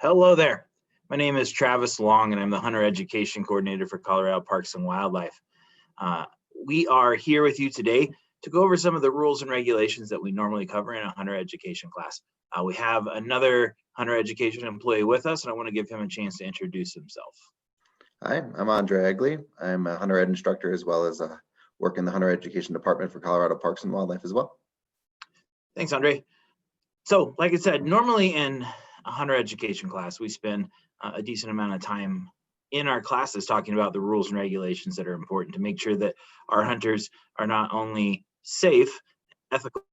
Hello there. My name is Travis Long, and I'm the Hunter Education Coordinator for Colorado Parks and Wildlife. We are here with you today to go over some of the rules and regulations that we normally cover in a hunter education class. We have another hunter education employee with us, and I want to give him a chance to introduce himself. Hi, I'm Andre Egley. I'm a hunter ed instructor as well as work in the hunter education department for Colorado Parks and Wildlife as well. Thanks, Andre. So, like I said, normally in a hunter education class, we spend a decent amount of time in our classes talking about the rules and regulations that are important to make sure that our hunters are not only safe, ethical,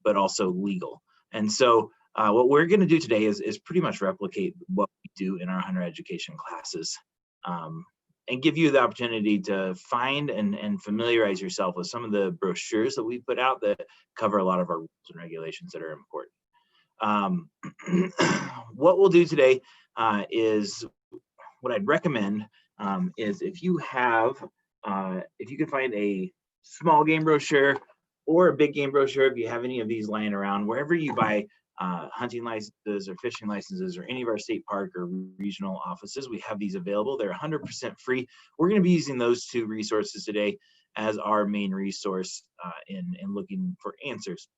but also legal. And so what we're going to do today is pretty much replicate what we do in our hunter education classes, and give you the opportunity to find and familiarize yourself with some of the brochures that we put out that cover a lot of our rules and regulations that are important. What we'll do today is what I'd recommend is if you can find a small game brochure or a big game brochure, if you have any of these lying around, wherever you buy hunting licenses or fishing licenses or any of our state park or regional offices, we have these available. They're 100% free. We're going to be using those two resources today as our main resource in looking for answers.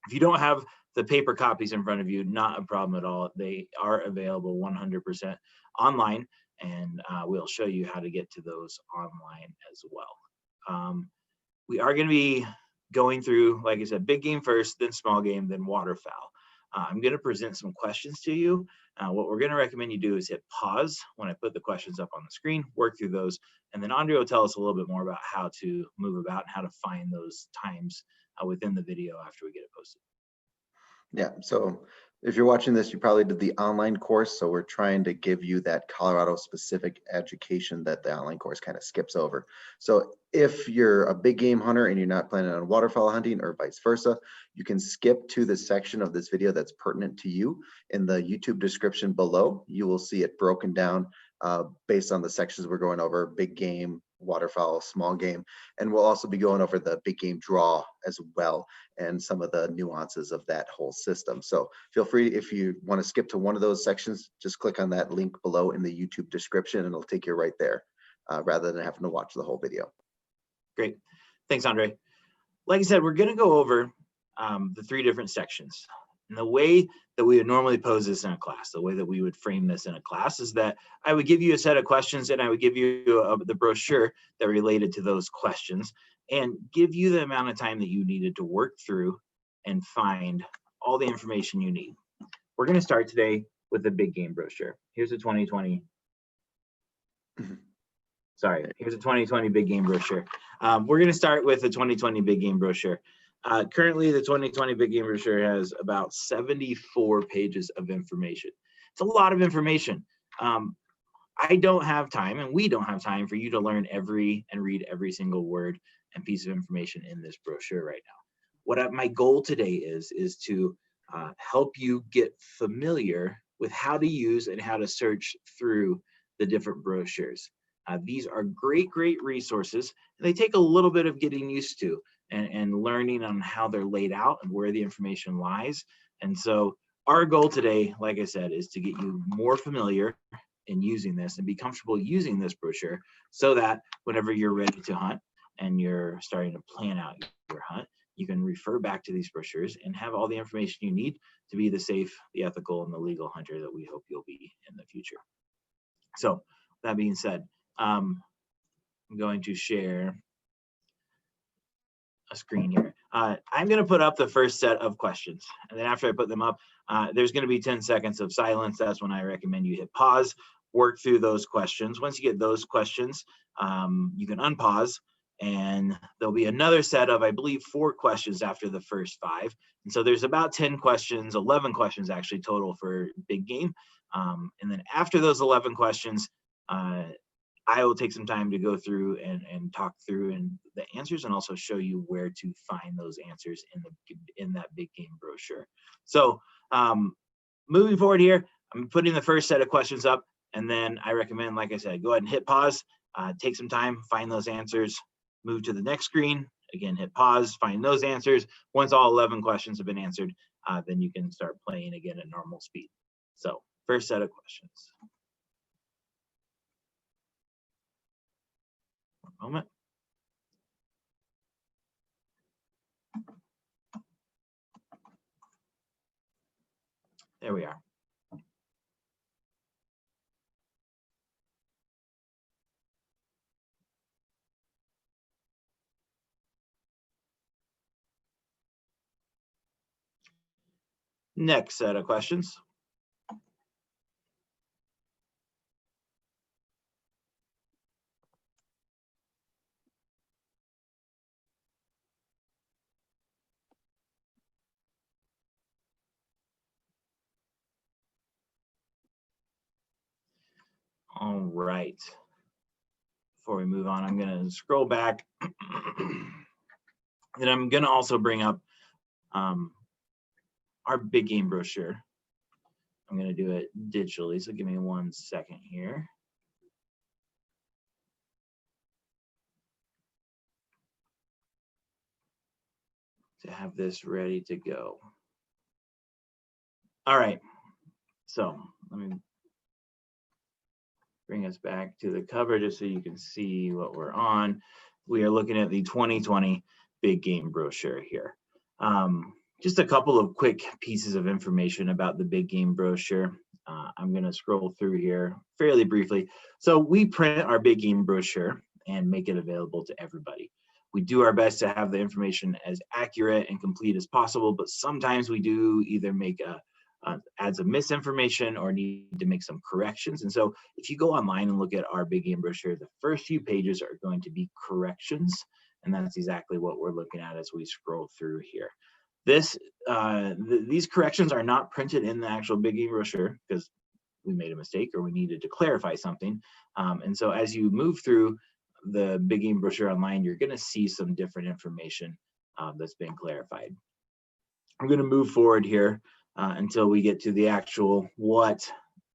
If you don't have the paper copies in front of you, not a problem at all. They are available 100% online, and we'll show you how to get to those online as well. We are going to be going through, like I said, big game first, then small game, then waterfowl. I'm going to present some questions to you. What we're going to recommend you do is hit pause when I put the questions up on the screen, work through those, and then Andre will tell us a little bit more about how to move about and how to find those times within the video after we get it posted. Yeah, so if you're watching this, you probably did the online course. So we're trying to give you that Colorado specific education that the online course kind of skips over. So if you're a big game hunter and you're not planning on waterfowl hunting or vice versa, you can skip to the section of this video that's pertinent to you. In the YouTube description below, you will see it broken down based on the sections we're going over: big game, waterfowl, small game, and we'll also be going over the big game draw as well and some of the nuances of that whole system. So feel free, if you want to skip to one of those sections, just click on that link below in the YouTube description and it'll take you right there rather than having to watch the whole video. Great. Thanks, Andre. Like I said, we're going to go over the three different sections. And the way that we would normally pose this in a class, the way that we would frame this in a class is that I would give you a set of questions and I would give you the brochure that related to those questions and give you the amount of time that you needed to work through and find all the information you need. We're going to start today with the big game brochure. Here's a 2020. Sorry, here's a 2020 big game brochure. We're going to start with the 2020 big game brochure. Currently, the 2020 big game brochure has about 74 pages of information. It's a lot of information. I don't have time, and we don't have time for you to learn and read every single word and piece of information in this brochure right now. My goal today is to help you get familiar with how to use and how to search through the different brochures. These are great resources, and they take a little bit of getting used to and learning on how they're laid out and where the information lies. And so our goal today, like I said, is to get you more familiar in using this and be comfortable using this brochure so that whenever you're ready to hunt and you're starting to plan out your hunt, you can refer back to these brochures and have all the information you need to be the safe, the ethical, and the legal hunter that we hope you'll be in the future. So that being said, I'm going to share a screen here. I'm going to put up the first set of questions, and then after I put them up, there's going to be 10 seconds of silence. That's when I recommend you hit pause, work through those questions. Once you get those questions, you can unpause, and there'll be another set of, I believe, 4 questions after the first 5. And so there's about 10 questions, 11 questions actually total for big game. And then after those 11 questions, I will take some time to go through and talk through the answers and also show you where to find those answers in that big game brochure. So moving forward here, I'm putting the first set of questions up, and then I recommend, like I said, go ahead and hit pause, take some time, find those answers, move to the next screen, again, hit pause, find those answers. Once all 11 questions have been answered, then you can start playing again at normal speed. So first set of questions. One moment. There we are. Next set of questions. All right. Before we move on, I'm going to scroll back. And I'm going to also bring up our big game brochure. I'm going to do it digitally, so give me 1 second here. To have this ready to go. All right, so let me bring us back to the cover just so you can see what we're on. We are looking at the 2020 big game brochure here. Just a couple of quick pieces of information about the big game brochure. I'm going to scroll through here fairly briefly. So we print our big game brochure and make it available to everybody. We do our best to have the information as accurate and complete as possible, but sometimes we do either make add some misinformation or need to make some corrections. And so if you go online and look at our big game brochure, the first few pages are going to be corrections. And that's exactly what we're looking at as we scroll through here. These corrections are not printed in the actual big game brochure because we made a mistake or we needed to clarify something. And so as you move through the big game brochure online, you're going to see some different information that's been clarified. I'm going to move forward here until we get to the actual what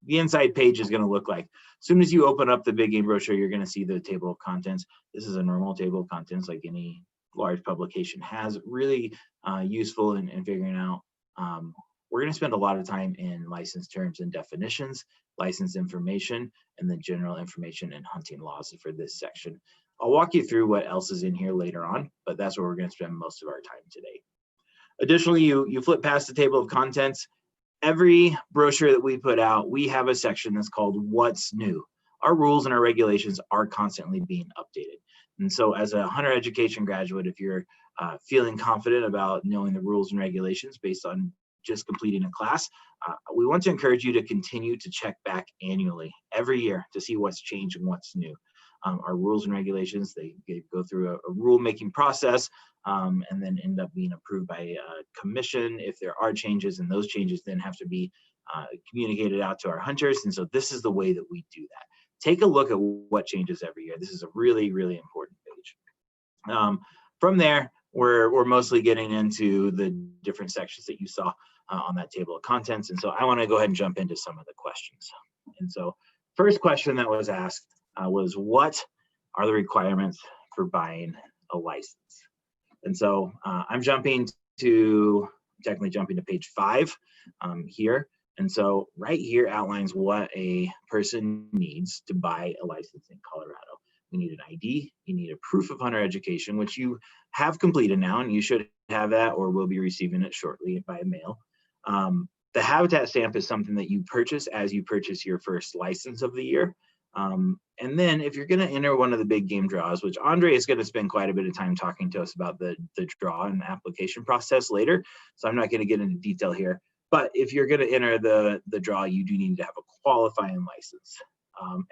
the inside page is going to look like. As soon as you open up the big game brochure, you're going to see the table of contents. This is a normal table of contents like any large publication has. Really useful in figuring out. We're going to spend a lot of time in license terms and definitions, license information, and then general information and hunting laws for this section. I'll walk you through what else is in here later on, but that's where we're going to spend most of our time today. Additionally, you flip past the table of contents. Every brochure that we put out, we have a section that's called What's New. Our rules and our regulations are constantly being updated. And so as a hunter education graduate, if you're feeling confident about knowing the rules and regulations based on just completing a class, we want to encourage you to continue to check back annually, every year, to see what's changed and what's new. Our rules and regulations, they go through a rule-making process and then end up being approved by a commission if there are changes, and those changes then have to be communicated out to our hunters. And so this is the way that we do that. Take a look at what changes every year. This is a really, really important page. From there, we're mostly getting into the different sections that you saw on that table of contents. And so I want to go ahead and jump into some of the questions. And so first question that was asked was, what are the requirements for buying a license? And so I'm technically jumping to page 5 here. And so right here outlines what a person needs to buy a license in Colorado. You need an ID, you need a proof of hunter education, which you have completed now, and you should have that or will be receiving it shortly by mail. The habitat stamp is something that you purchase as you purchase your first license of the year. And then if you're going to enter one of the big game draws, which Andre is going to spend quite a bit of time talking to us about the draw and application process later, so I'm not going to get into detail here. But if you're going to enter the draw, you do need to have a qualifying license.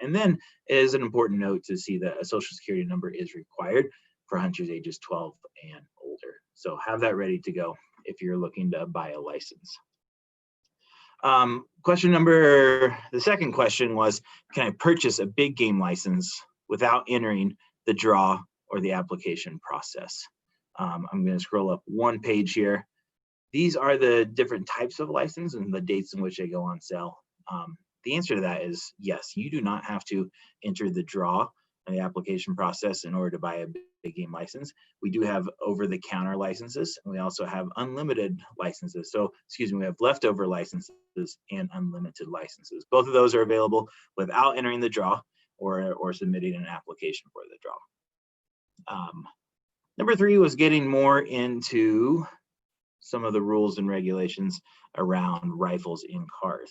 And then it is an important note to see that a social security number is required for hunters ages 12 and older. So have that ready to go if you're looking to buy a license. The second question was, can I purchase a big game license without entering the draw or the application process? I'm going to scroll up one page here. These are the different types of license and the dates in which they go on sale. The answer to that is yes, you do not have to enter the draw the application process in order to buy a big game license. We do have over-the-counter licenses, and we also have unlimited licenses. So, excuse me, we have leftover licenses and unlimited licenses. Both of those are available without entering the draw or submitting an application for the draw. Number 3 was getting more into some of the rules and regulations around rifles in cars.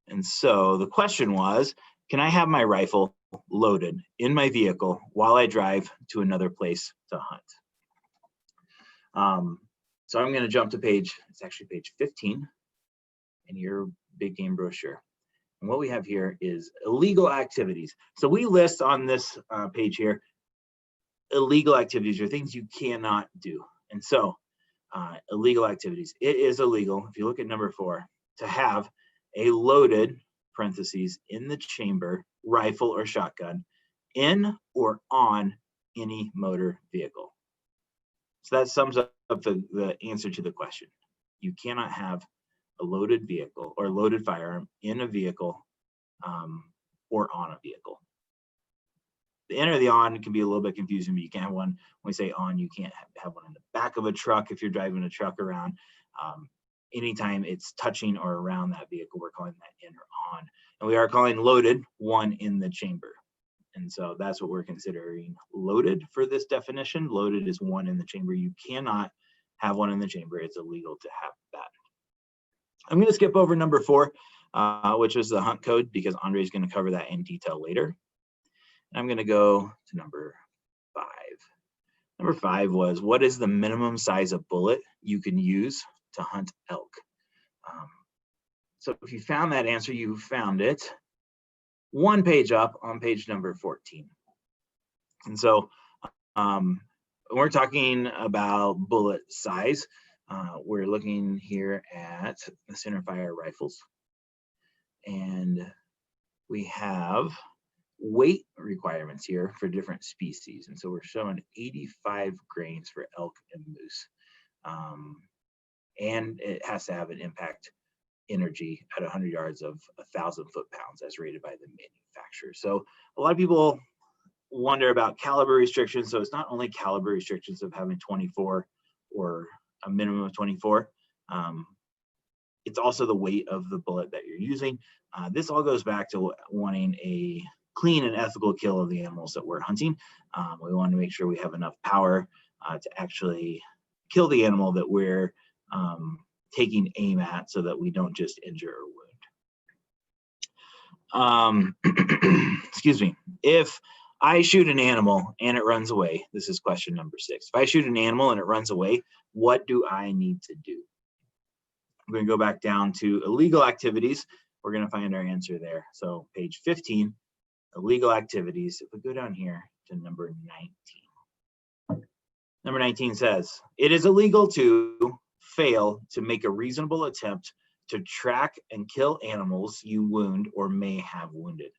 And so the question was, can I have my rifle loaded in my vehicle while I drive to another place to hunt? So I'm going to jump to it's actually page 15 in your big game brochure. And what we have here is illegal activities. So we list on this page here, illegal activities are things you cannot do. And so illegal activities, it is illegal, if you look at number 4, to have a loaded, parentheses, in the chamber, rifle or shotgun in or on any motor vehicle. So that sums up the answer to the question. You cannot have a loaded vehicle or loaded firearm in a vehicle or on a vehicle. The in or the on can be a little bit confusing, but you can have one. When we say on, you can't have one in the back of a truck if you're driving a truck around. Anytime it's touching or around that vehicle, we're calling that in or on. And we are calling loaded one in the chamber. And so that's what we're considering loaded for this definition. Loaded is one in the chamber. You cannot have one in the chamber. It's illegal to have that. I'm going to skip over number 4, which is the hunt code, because Andre is going to cover that in detail later. I'm going to go to number 5. Number 5 was, what is the minimum size of bullet you can use to hunt elk? So if you found that answer, you found it one page up on page number 14. And so we're talking about bullet size. We're looking here at the centerfire rifles. And we have weight requirements here for different species. And so we're showing 85 grains for elk and moose. And it has to have an impact energy at 100 yards of 1,000 foot-pounds as rated by the manufacturer. So a lot of people wonder about caliber restrictions. So it's not only caliber restrictions of having 24 or a minimum of 24. It's also the weight of the bullet that you're using. This all goes back to wanting a clean and ethical kill of the animals that we're hunting. We want to make sure we have enough power to actually kill the animal that we're taking aim at, so that we don't just injure or wound. Excuse me. If I shoot an animal and it runs away, this is question number 6. If I shoot an animal and it runs away, what do I need to do? I'm going to go back down to illegal activities. We're going to find our answer there. So page 15, illegal activities. If we go down here to number 19. Number 19 says, it is illegal to fail to make a reasonable attempt to track and kill animals you wound or may have wounded.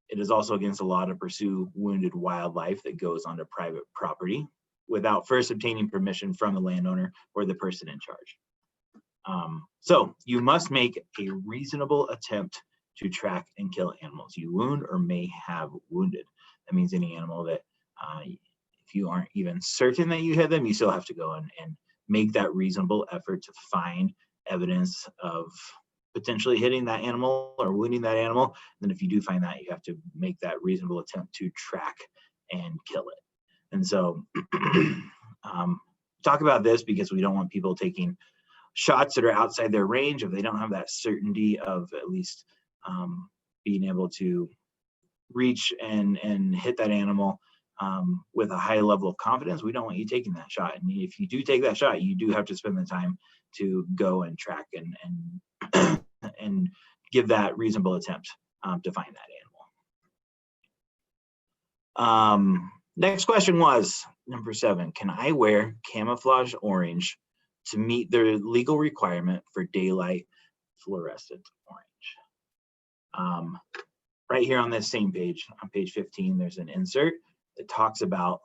It is also against the law to pursue wounded wildlife that goes onto private property without first obtaining permission from the landowner or the person in charge. So you must make a reasonable attempt to track and kill animals you wound or may have wounded. That means any animal that if you aren't even certain that you hit them, you still have to go and make that reasonable effort to find evidence of potentially hitting that animal or wounding that animal. And then if you do find that, you have to make that reasonable attempt to track and kill it. And so talk about this because we don't want people taking shots that are outside their range if they don't have that certainty of at least being able to reach and hit that animal with a high level of confidence. We don't want you taking that shot. And if you do take that shot, you do have to spend the time to go and track and give that reasonable attempt to find that animal. Next question was number 7. Can I wear camouflage orange to meet the legal requirement for daylight fluorescent orange? Right here on this same page, on page 15, there's an insert that talks about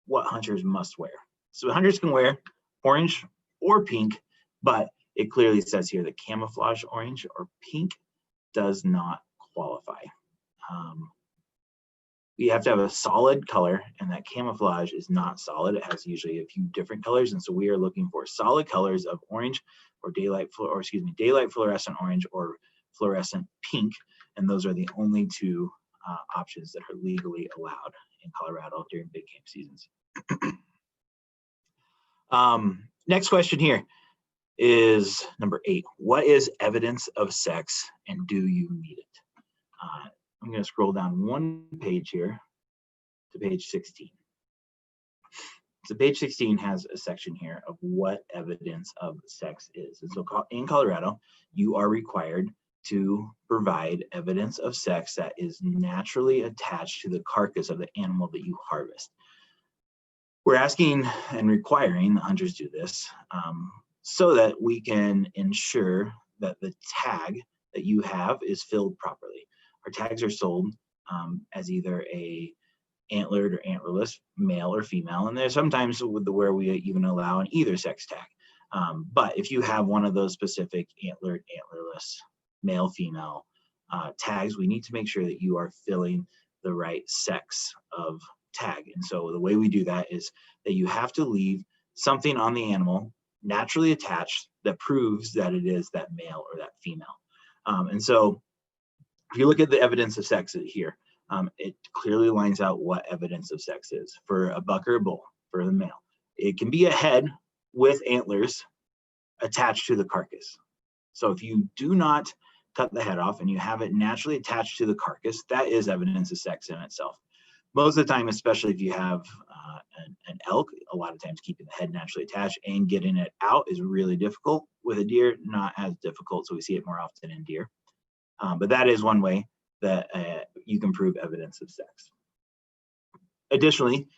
what hunters must wear. So hunters can wear orange or pink, but it clearly says here that camouflage orange or pink does not qualify. You have to have a solid color, and that camouflage is not solid. It has usually a few different colors, and so we are looking for solid colors of orange or daylight fluorescent orange or fluorescent pink, and those are the only two options that are legally allowed in Colorado during big game seasons. Next question here is number 8. What is evidence of sex, and do you need it? I'm going to scroll down one page here to page 16. So page 16 has a section here of what evidence of sex is. And so in Colorado, you are required to provide evidence of sex that is naturally attached to the carcass of the animal that you harvest. We're asking and requiring the hunters do this so that we can ensure that the tag that you have is filled properly. Our tags are sold as either a antlered or antlerless, male or female, and there's sometimes where we even allow an either sex tag. But if you have one of those specific antlered, antlerless, male, female tags, we need to make sure that you are filling the right sex of tag. And so the way we do that is that you have to leave something on the animal naturally attached that proves that it is that male or that female. And so if you look at the evidence of sex here, it clearly lines out what evidence of sex is for a buck or a bull for the male. It can be a head with antlers attached to the carcass. So if you do not cut the head off and you have it naturally attached to the carcass, that is evidence of sex in itself. Most of the time, especially if you have an elk, a lot of times keeping the head naturally attached and getting it out is really difficult. With a deer, not as difficult, so we see it more often in deer. But that is one way that you can prove evidence of sex. Additionally,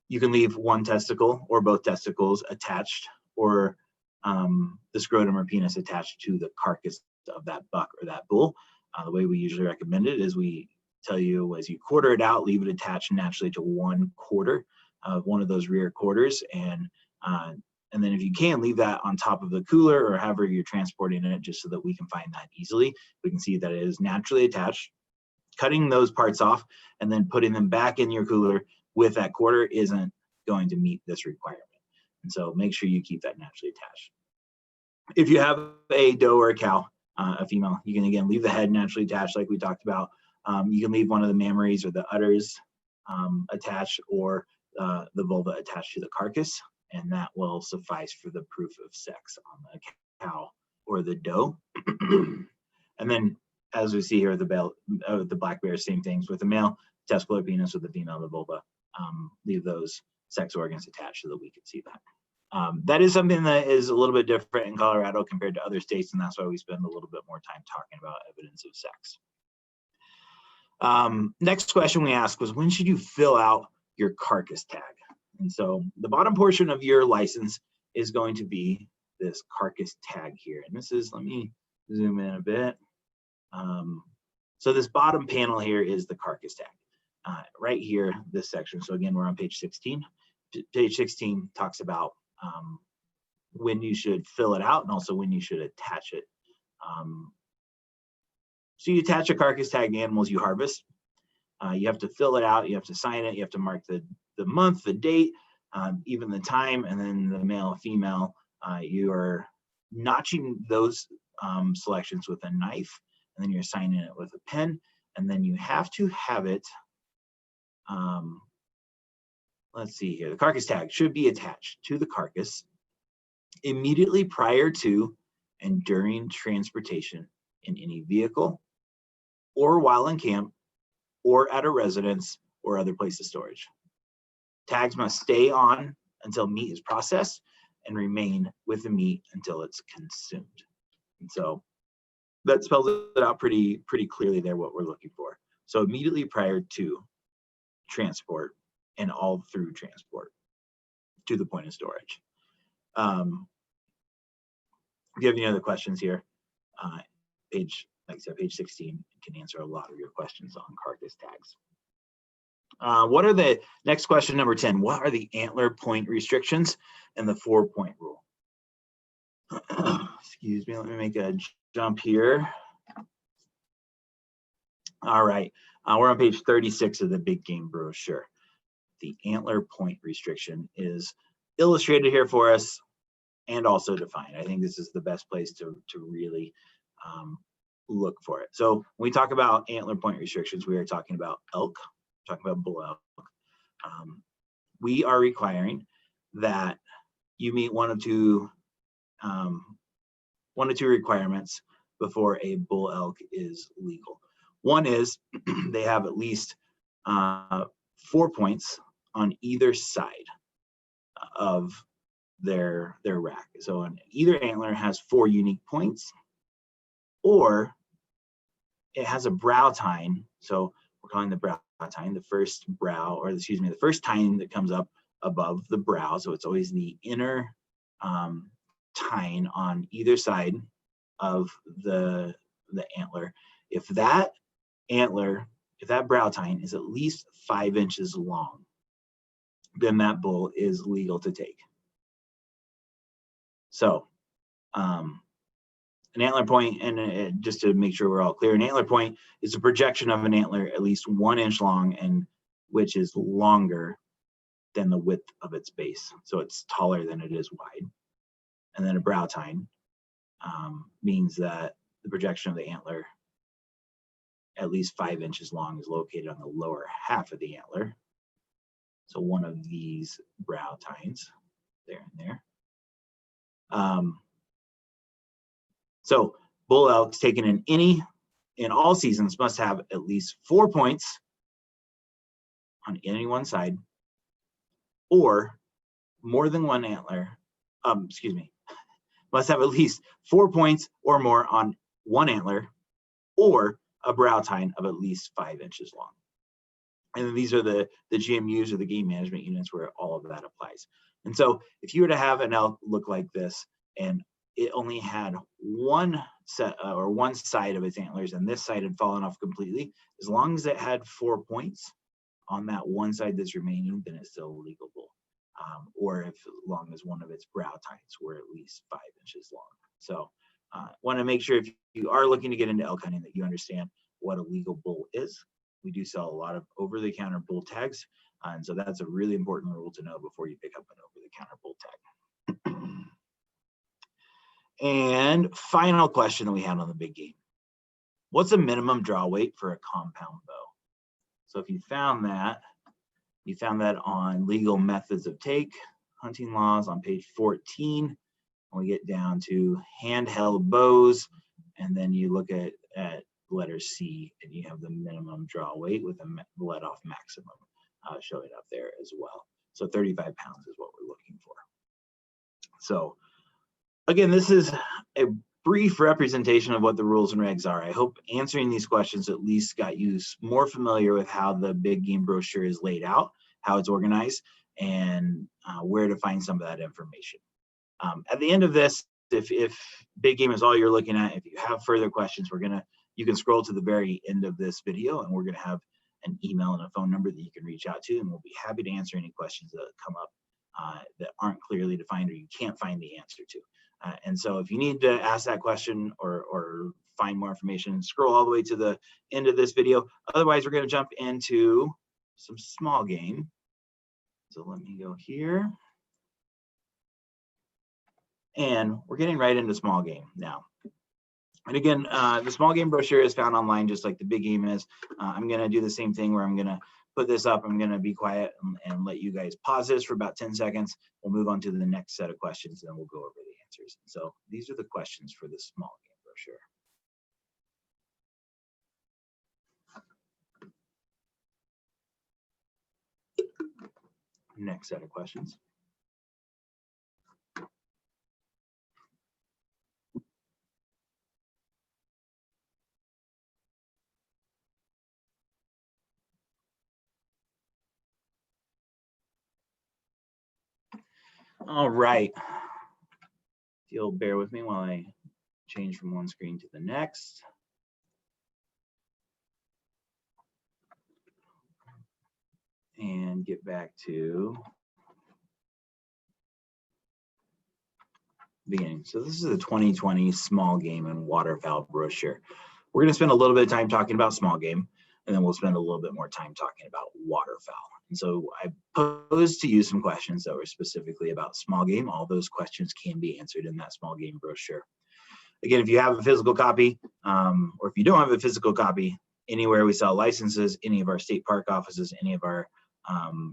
you can leave one testicle or both testicles attached, or the scrotum or penis attached to the carcass of that buck or that bull. The way we usually recommend it is we tell you as you quarter it out, leave it attached naturally to 1/4 of one of those rear quarters, and then if you can, leave that on top of the cooler or however you're transporting it, just so that we can find that easily. We can see that it is naturally attached. Cutting those parts off and then putting them back in your cooler with that quarter isn't going to meet this requirement. And so make sure you keep that naturally attached. If you have a doe or a cow, a female, you can again leave the head naturally attached like we talked about. You can leave one of the mammaries or the udders attached, or the vulva attached to the carcass, and that will suffice for the proof of sex on the cow or the doe. And then, as we see here, the black bear, same things with the male, testicle or penis, with the female, the vulva. Leave those sex organs attached so that we can see that. That is something that is a little bit different in Colorado compared to other states, and that's why we spend a little bit more time talking about evidence of sex. Next question we asked was, when should you fill out your carcass tag? And so the bottom portion of your license is going to be this carcass tag here. And this is, let me zoom in a bit. So this bottom panel here is the carcass tag. Right here, this section. So again, we're on page 16. Page 16 talks about when you should fill it out and also when you should attach it. So you attach a carcass tag to animals you harvest. You have to fill it out, you have to sign it, you have to mark the month, the date, even the time, and then the male and female. You are notching those selections with a knife, and then you're signing it with a pen, and then you have to have it, let's see here, the carcass tag should be attached to the carcass immediately prior to and during transportation in any vehicle, or while in camp, or at a residence or other place of storage. Tags must stay on until meat is processed and remain with the meat until it's consumed. And so that spells it out pretty clearly there what we're looking for. So immediately prior to transport and all through transport to the point of storage. If you have any other questions here, like I said, page 16 can answer a lot of your questions on carcass tags. What are the next question, number 10? What are the antler point restrictions and the 4-point rule? Excuse me, let me make a jump here. All right, we're on page 36 of the big game brochure. The antler point restriction is illustrated here for us and also defined. I think this is the best place to really look for it. So when we talk about antler point restrictions, we are talking about elk, talking about bull elk. We are requiring that you meet one of two requirements before a bull elk is legal. One is they have at least 4 points on either side of their rack. So either antler has 4 unique points, or it has a brow tine. So we're calling the brow tine the first brow, or excuse me, the first tine that comes up above the brow. So it's always the inner tine on either side of the antler. If that brow tine is at least 5 inches long, then that bull is legal to take. So an antler point, and just to make sure we're all clear, an antler point is a projection of an antler at least 1 inch long, and which is longer than the width of its base. So it's taller than it is wide. And then a brow tine means that the projection of the antler at least 5 inches long is located on the lower half of the antler. So one of these brow tines, there and there. So bull elks taken in all seasons must have at least 4 points on any one side, or more than one antler. Must have at least 4 points or more on one antler, or a brow tine of at least 5 inches long. And these are the GMUs, or the game management units, where all of that applies. And so if you were to have an elk look like this, and it only had one set or one side of its antlers, and this side had fallen off completely, as long as it had 4 points on that one side that's remaining, then it's still a legal bull. Or if as long as one of its brow tines were at least 5 inches long. So want to make sure if you are looking to get into elk hunting that you understand what a legal bull is. We do sell a lot of over-the-counter bull tags, and so that's a really important rule to know before you pick up an over-the-counter bull tag. And final question that we had on the big game: what's a minimum draw weight for a compound bow? So if you found that on Legal Methods of Take, Hunting Laws on page 14. When we get down to handheld bows, and then you look at letter C, and you have the minimum draw weight with a let-off maximum showing up there as well. So 35 pounds is what we're looking for. So again, this is a brief representation of what the rules and regs are. I hope answering these questions at least got you more familiar with how the big game brochure is laid out, how it's organized, and where to find some of that information. At the end of this, if big game is all you're looking at, if you have further questions, you can scroll to the very end of this video, and we're gonna have an email and a phone number that you can reach out to, and we'll be happy to answer any questions that come up that aren't clearly defined or you can't find the answer to. And so if you need to ask that question or find more information, scroll all the way to the end of this video. Otherwise, we're gonna jump into some small game. So let me go here. And we're getting right into small game now. And again, the small game brochure is found online just like the big game is. I'm going to do the same thing where I'm going to put this up. I'm going to be quiet and let you guys pause this for about 10 seconds. We'll move on to the next set of questions, and then we'll go over the answers. So these are the questions for the small game brochure. Next set of questions. All right. If you'll bear with me while I change from one screen to the next. And get back to beginning. So this is the 2020 small game and waterfowl brochure. We're going to spend a little bit of time talking about small game, and then we'll spend a little bit more time talking about waterfowl. And so I posed to you some questions that were specifically about small game. All those questions can be answered in that small game brochure. Again, if you have a physical copy, or if you don't have a physical copy, anywhere we sell licenses, any of our state park offices, any of our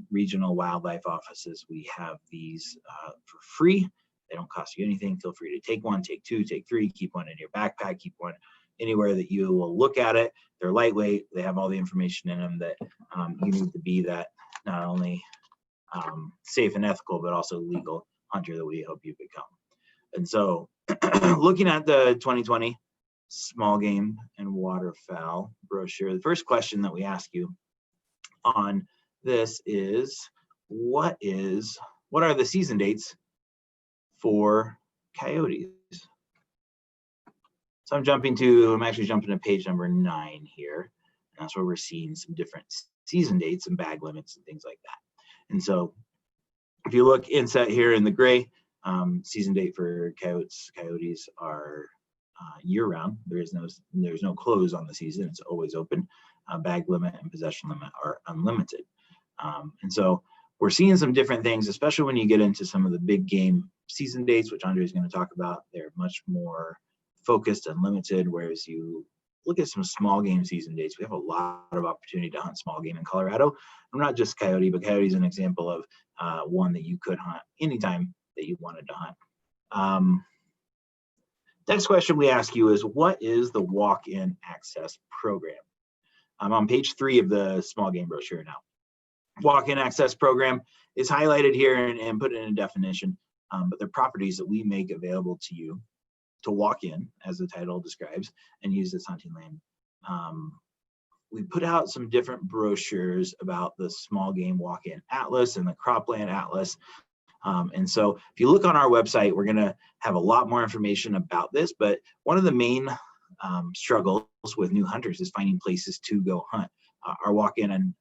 regional wildlife offices, we have these for free. They don't cost you anything. Feel free to take one, take two, take three, keep one in your backpack, keep one anywhere that you will look at it. They're lightweight. They have all the information in them that you need to be that not only safe and ethical, but also legal hunter that we hope you become. And so looking at the 2020 small game and waterfowl brochure, the first question that we ask you on this is, what are the season dates for coyotes? So I'm actually jumping to page number 9 here. And that's where we're seeing some different season dates and bag limits and things like that. And so if you look inset here in the gray, season date for coyotes are year round. There's no close on the season. It's always open. Bag limit and possession limit are unlimited. And so we're seeing some different things, especially when you get into some of the big game season dates, which Andre is going to talk about. They're much more focused and limited, whereas you look at some small game season dates, we have a lot of opportunity to hunt small game in Colorado. And not just coyote, but coyote is an example of one that you could hunt anytime that you wanted to hunt. Next question we ask you is, what is the walk-in access program? I'm on page 3 of the small game brochure now. Walk-in access program is highlighted here and put in a definition, but they're properties that we make available to you to walk in, as the title describes, and use this hunting land. We put out some different brochures about the small game walk-in atlas and the cropland atlas. And so if you look on our website, we're going to have a lot more information about this, but one of the main struggles with new hunters is finding places to go hunt. Our walk-in and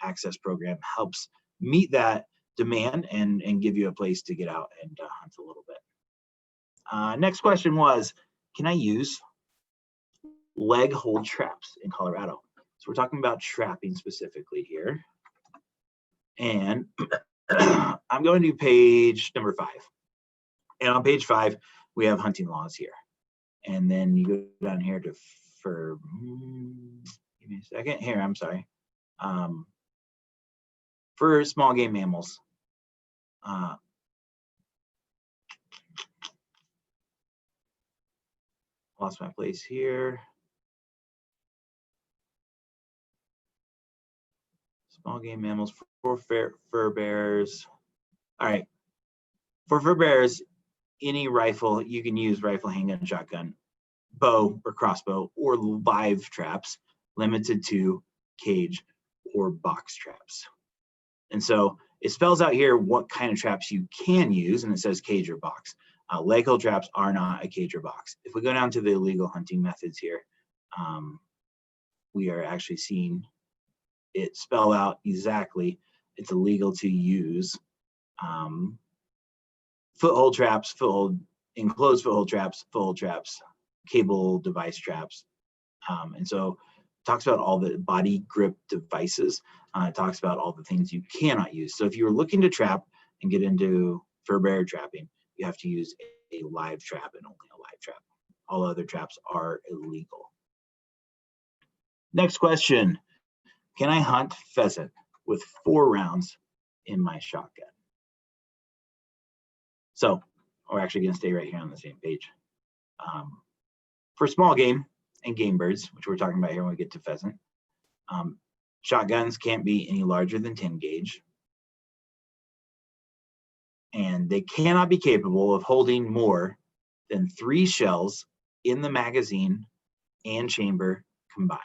access program helps meet that demand and give you a place to get out and hunt a little bit. Next question was, can I use leg hold traps in Colorado? So we're talking about trapping specifically here. And I'm going to page number 5. And on page 5, we have hunting laws here. And then you go down here to give me a second here, I'm sorry. For small game mammals. Lost my place here. Small game mammals for furbearers. All right. For furbearers, any rifle, you can use rifle, handgun, shotgun, bow or crossbow, or live traps, limited to cage or box traps. And so it spells out here what kind of traps you can use, and it says cage or box. Leg hold traps are not a cage or box. If we go down to the illegal hunting methods here, we are actually seeing it spell out exactly. It's illegal to use foothold traps, enclosed foothold traps, cable device traps. And so it talks about all the body grip devices. It talks about all the things you cannot use. So if you're looking to trap and get into furbearer trapping, you have to use a live trap and only a live trap. All other traps are illegal. Next question. Can I hunt pheasant with 4 rounds in my shotgun? So we're actually going to stay right here on the same page. For small game and game birds, which we're talking about here when we get to pheasant, shotguns can't be any larger than 10 gauge. And they cannot be capable of holding more than 3 shells in the magazine and chamber combined.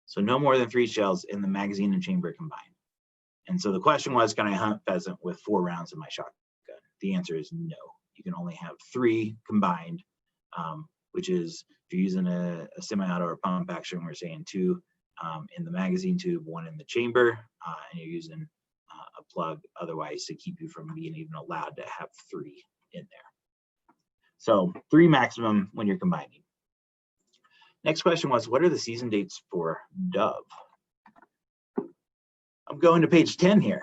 So no more than 3 shells in the magazine and chamber combined. And so the question was, can I hunt pheasant with 4 rounds in my shotgun? The answer is no. You can only have 3 combined, which is, if you're using a semi-auto or pump action, we're saying 2 in the magazine tube, 1 in the chamber, and you're using a plug otherwise to keep you from being even allowed to have 3 in there. So 3 maximum when you're combining. Next question was, what are the season dates for dove? I'm going to page 10 here.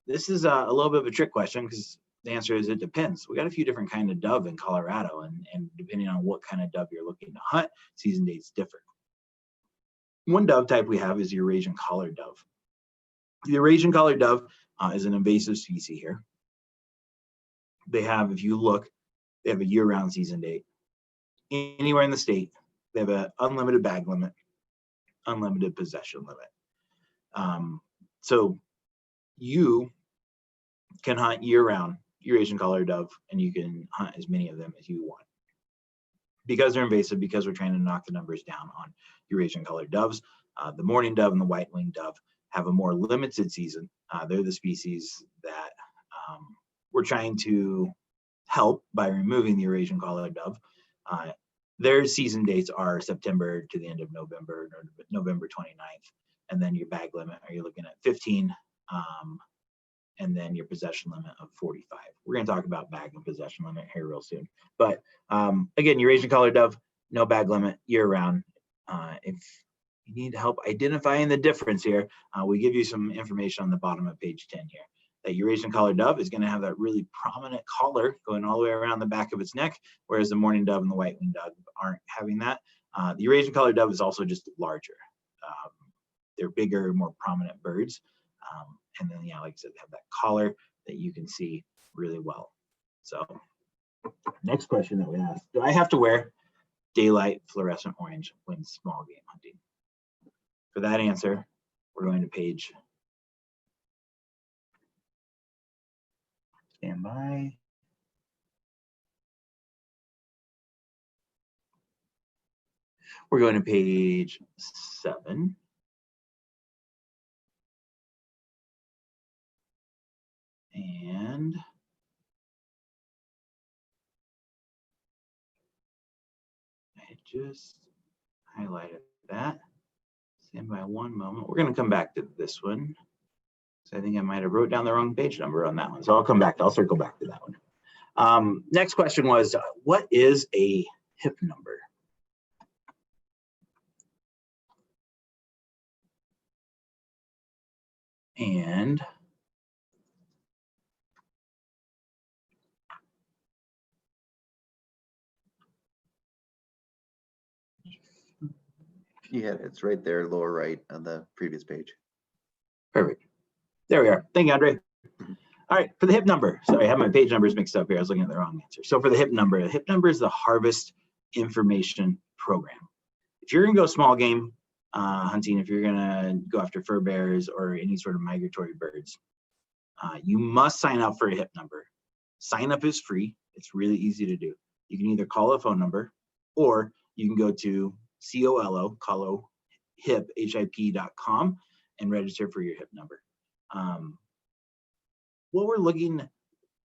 This is a little bit of a trick question because the answer is it depends. We got a few different kinds of dove in Colorado, and depending on what kind of dove you're looking to hunt, season dates differ. One dove type we have is the Eurasian collared dove. The Eurasian collared dove is an invasive species here. They have, if you look, they have a year-round season date. Anywhere in the state, they have an unlimited bag limit, unlimited possession limit. So you can hunt year-round Eurasian collared dove, and you can hunt as many of them as you want. Because they're invasive, because we're trying to knock the numbers down on Eurasian collared doves, the mourning dove and the white-winged dove have a more limited season. They're the species that we're trying to help by removing the Eurasian collared dove. Their season dates are September to the end of November, or November 29th. And then your bag limit, are you looking at 15? And then your possession limit of 45. We're going to talk about bag and possession limit here real soon. But again, Eurasian collared dove, no bag limit, year round. If you need help identifying the difference here, we give you some information on the bottom of page 10 here. That Eurasian collared dove is going to have that really prominent collar going all the way around the back of its neck, whereas the mourning dove and the white-winged dove aren't having that. The Eurasian collared dove is also just larger. They're bigger, more prominent birds. And then, yeah, like I said, they have that collar that you can see really well. So next question that we asked, do I have to wear daylight fluorescent orange when small game hunting? For that answer, we're going to page, stand by. We're going to page 7. And I just highlighted that. Stand by one moment. We're going to come back to this one. So I think I might have wrote down the wrong page number on that one. So I'll come back. I'll circle back to that one. Next question was, what is a hip number? And Yeah, it's right there, lower right on the previous page. perfect. There we are. Thank you, Andre. All right, for the hip number. Sorry, I have my page numbers mixed up here. I was looking at the wrong answer. So for the hip number is the harvest information program. If you're going to go small game hunting, if you're going to go after furbearers or any sort of migratory birds, you must sign up for a hip number. Sign up is free. It's really easy to do. You can either call a phone number, or you can go to hip.com and register for your hip number. What we're looking,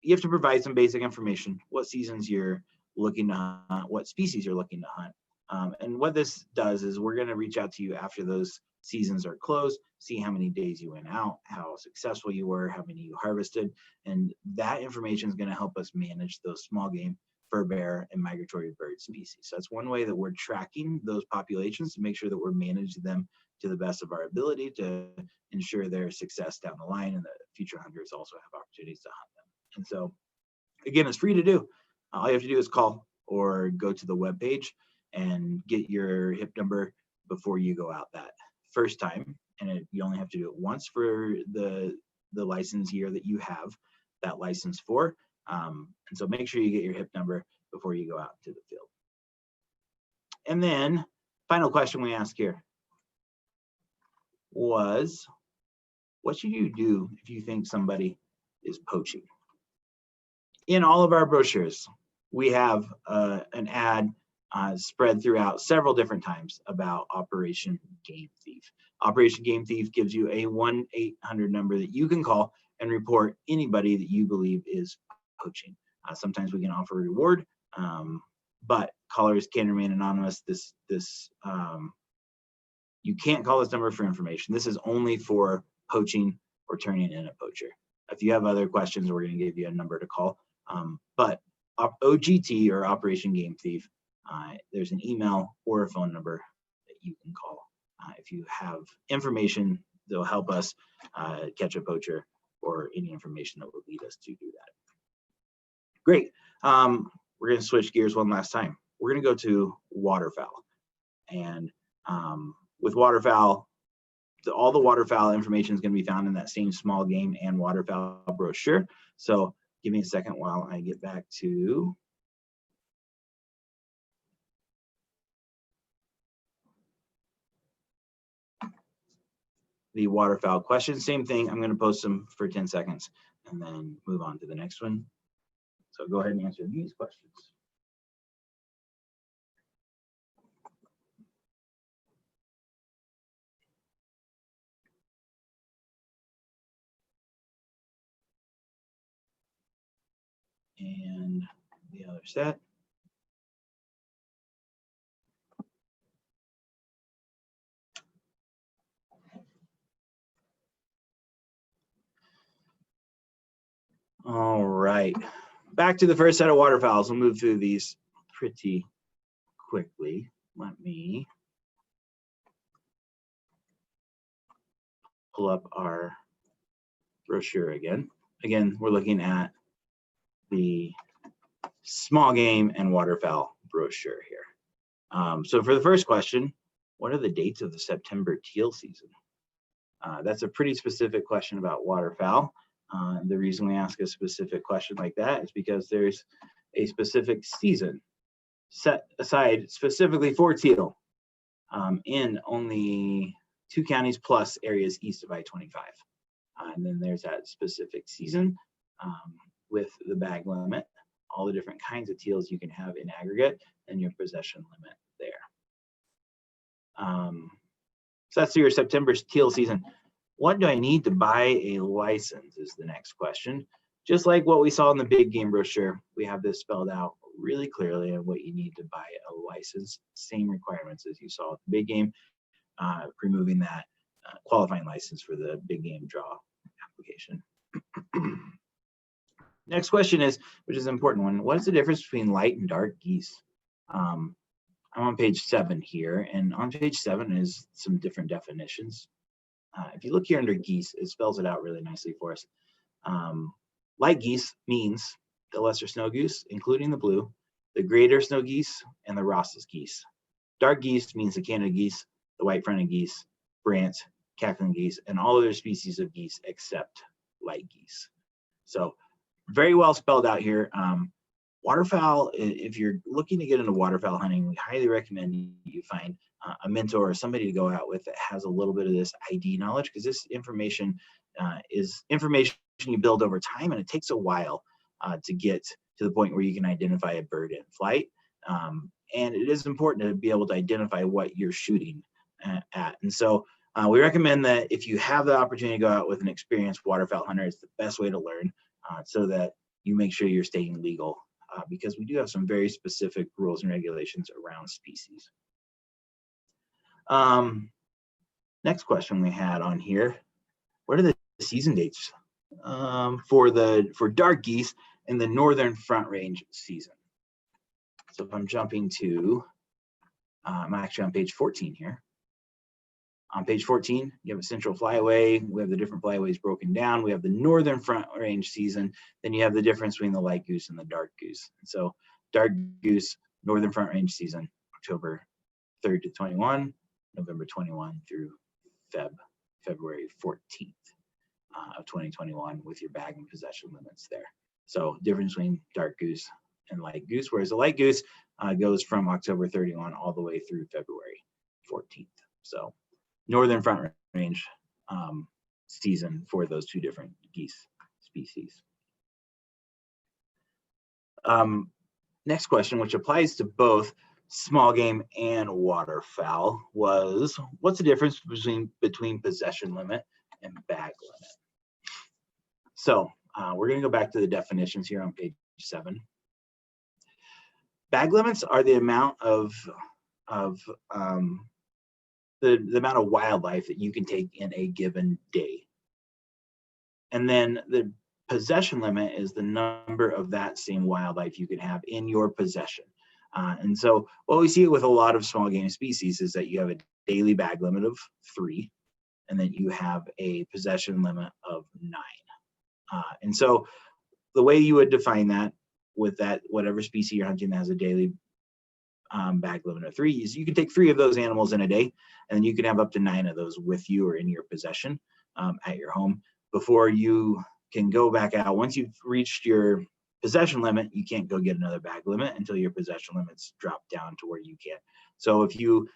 you have to provide some basic information, what seasons you're looking to hunt, what species you're looking to hunt. And what this does is we're going to reach out to you after those seasons are closed, see how many days you went out, how successful you were, how many you harvested, and that information is going to help us manage those small game, furbearer, and migratory bird species. So that's one way that we're tracking those populations to make sure that we're managing them to the best of our ability to ensure their success down the line, and that future hunters also have opportunities to hunt them. And so, again, it's free to do. All you have to do is call or go to the webpage and get your hip number before you go out that first time. And you only have to do it once for the license year that you have that license for. And so make sure you get your hip number before you go out to the field. And then final question we asked here was, what should you do if you think somebody is poaching? In all of our brochures, we have an ad spread throughout several different times about Operation Game Thief. Operation Game Thief gives you a 1-800 number that you can call and report anybody that you believe is poaching. Sometimes we can offer a reward, but callers can remain anonymous. You can't call this number for information. This is only for poaching or turning in a poacher. If you have other questions, we're going to give you a number to call. But OGT, or Operation Game Thief, there's an email or a phone number that you can call. If you have information that will help us catch a poacher, or any information that will lead us to do that. Great. We're going to switch gears one last time. We're going to go to waterfowl. And with waterfowl, all the waterfowl information is going to be found in that same small game and waterfowl brochure. So give me a second while I get back to the waterfowl questions. Same thing. I'm going to post them for 10 seconds and then move on to the next one. So go ahead and answer these questions. And the other set. All right, back to the first set of waterfowls. We'll move through these pretty quickly. Let me pull up our brochure again. Again, we're looking at the small game and waterfowl brochure here. So for the first question, what are the dates of the September teal season? That's a pretty specific question about waterfowl. The reason we ask a specific question like that is because there's a specific season set aside specifically for teal in only 2 counties plus areas east of I-25. And then there's that specific season with the bag limit, all the different kinds of teals you can have in aggregate, and your possession limit there. So that's your September teal season. What do I need to buy a license is the next question. Just like what we saw in the big game brochure, we have this spelled out really clearly on what you need to buy a license. Same requirements as you saw with the big game, removing that qualifying license for the big game draw application. Next question is, which is an important one, what is the difference between light and dark geese? I'm on page 7 here, and on page 7 is some different definitions. If you look here under geese, it spells it out really nicely for us. Light geese means the lesser snow goose, including the blue, the greater snow geese, and the Ross's geese. Dark geese means the Canada geese, the white-fronted geese, brant, cackling geese, and all other species of geese except light geese. So very well spelled out here. Waterfowl, if you're looking to get into waterfowl hunting, we highly recommend you find a mentor or somebody to go out with that has a little bit of this ID knowledge, because this information is information you build over time, and it takes a while to get to the point where you can identify a bird in flight. And it is important to be able to identify what you're shooting at. And so we recommend that if you have the opportunity to go out with an experienced waterfowl hunter, it's the best way to learn so that you make sure you're staying legal. Because we do have some very specific rules and regulations around species. Next question we had on here, what are the season dates for dark geese in the northern front range season? So if I'm jumping to, I'm actually on page 14 here. On page 14, you have a central flyaway. We have the different flyaways broken down. We have the northern front range season. Then you have the difference between the light goose and the dark goose. And so dark goose, northern front range season, October 3rd to 21, November 21 through February 14th of 2021 with your bag and possession limits there. So difference between dark goose and light goose, whereas the light goose goes from October 31 all the way through February 14th. So northern front range season for those two different geese species. Next question, which applies to both small game and waterfowl, was what's the difference between possession limit and bag limit? So we're going to go back to the definitions here on page 7. Bag limits are the amount of the amount of wildlife that you can take in a given day. And then the possession limit is the number of that same wildlife you can have in your possession. And so what we see with a lot of small game species is that you have a daily bag limit of 3, and then you have a possession limit of 9. And so the way you would define that with that, whatever species you're hunting that has a daily bag limit of 3 is you can take 3 of those animals in a day, and then you can have up to 9 of those with you or in your possession at your home before you can go back out. Once you've reached your possession limit, you can't go get another bag limit until your possession limits drop down to where you can. So if you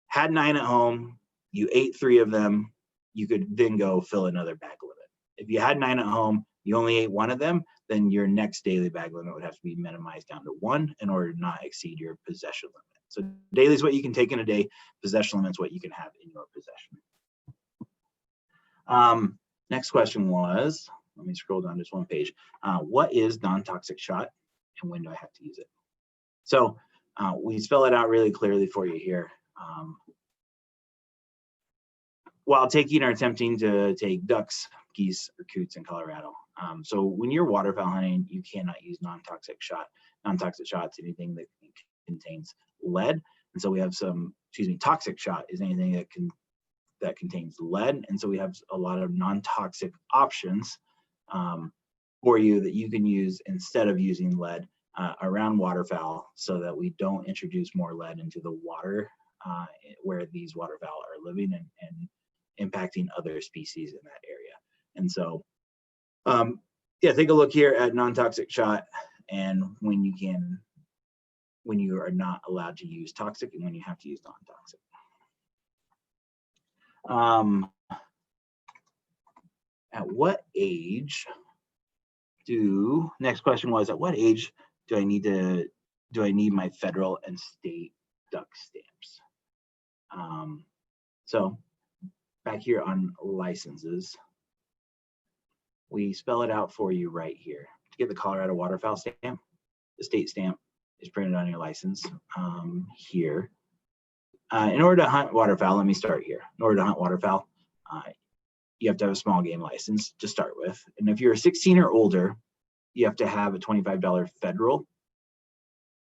had 9 at home, you ate 3 of them, you could then go fill another bag limit. If you had 9 at home, you only ate 1 of them, then your next daily bag limit would have to be minimized down to 1 in order to not exceed your possession limit. So daily is what you can take in a day, possession limit is what you can have in your possession. Next question was, let me scroll down just one page. What is non-toxic shot and when do I have to use it? So we spell it out really clearly for you here. While taking or attempting to take ducks, geese, or coots in Colorado. So when you're waterfowl hunting, you cannot use non-toxic shot. Non-toxic shot's anything that contains lead. And so we have some, toxic shot is anything that contains lead. And so we have a lot of non-toxic options for you that you can use instead of using lead around waterfowl, so that we don't introduce more lead into the water where these waterfowl are living and impacting other species in that area. And so, yeah, take a look here at non-toxic shot and when you are not allowed to use toxic and when you have to use non-toxic. At what age next question was, at what age do I need my federal and state duck stamps? So back here on licenses, we spell it out for you right here. To get the Colorado waterfowl stamp, the state stamp is printed on your license here. In order to hunt waterfowl, let me start here. In order to hunt waterfowl, you have to have a small game license to start with. And if you're 16 or older, you have to have a $25 federal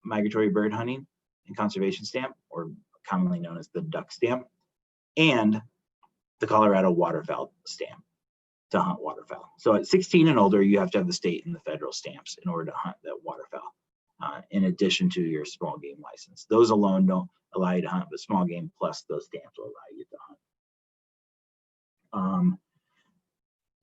migratory bird hunting and conservation stamp, or commonly known as the duck stamp, and the Colorado waterfowl stamp to hunt waterfowl. So at 16 and older, you have to have the state and the federal stamps in order to hunt that waterfowl, in addition to your small game license. Those alone don't allow you to hunt, but small game plus those stamps will allow you to hunt.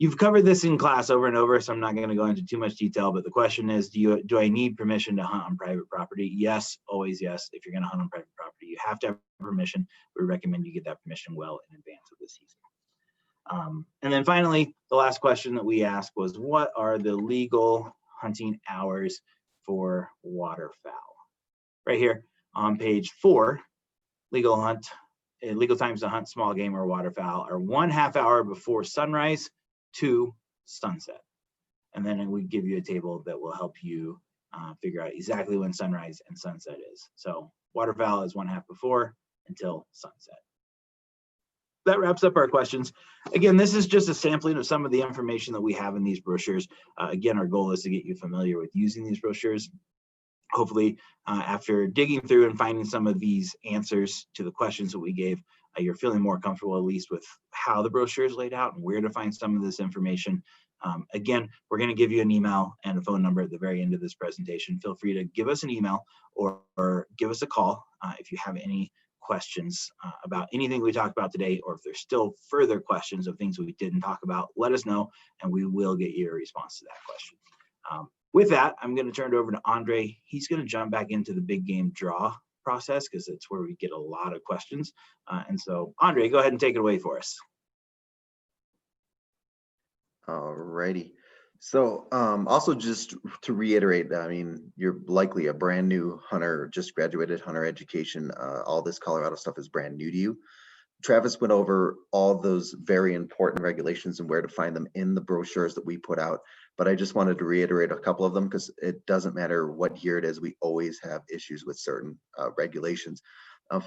You've covered this in class over and over, so I'm not going to go into too much detail, but the question is, do I need permission to hunt on private property? Yes, always yes. If you're going to hunt on private property, you have to have permission. We recommend you get that permission well in advance of the season. And then finally, the last question that we asked was, what are the legal hunting hours for waterfowl? Right here on page 4, legal times to hunt small game or waterfowl are 1/2 hour before sunrise to sunset. And then we give you a table that will help you figure out exactly when sunrise and sunset is. So waterfowl is 1/2 before until sunset. That wraps up our questions. Again, this is just a sampling of some of the information that we have in these brochures. Again, our goal is to get you familiar with using these brochures. Hopefully, after digging through and finding some of these answers to the questions that we gave, you're feeling more comfortable at least with how the brochure is laid out and where to find some of this information. Again, we're going to give you an email and a phone number at the very end of this presentation. Feel free to give us an email or give us a call if you have any questions about anything we talked about today, or if there's still further questions of things we didn't talk about, let us know and we will get you a response to that question. With that, I'm going to turn it over to Andre. He's going to jump back into the big game draw process because it's where we get a lot of questions. And so, Andre, go ahead and take it away for us. All righty. So also just to reiterate, I mean, you're likely a brand new hunter, just graduated hunter education. All this Colorado stuff is brand new to you. Travis went over all those very important regulations and where to find them in the brochures that we put out. But I just wanted to reiterate a couple of them because it doesn't matter what year it is, we always have issues with certain regulations.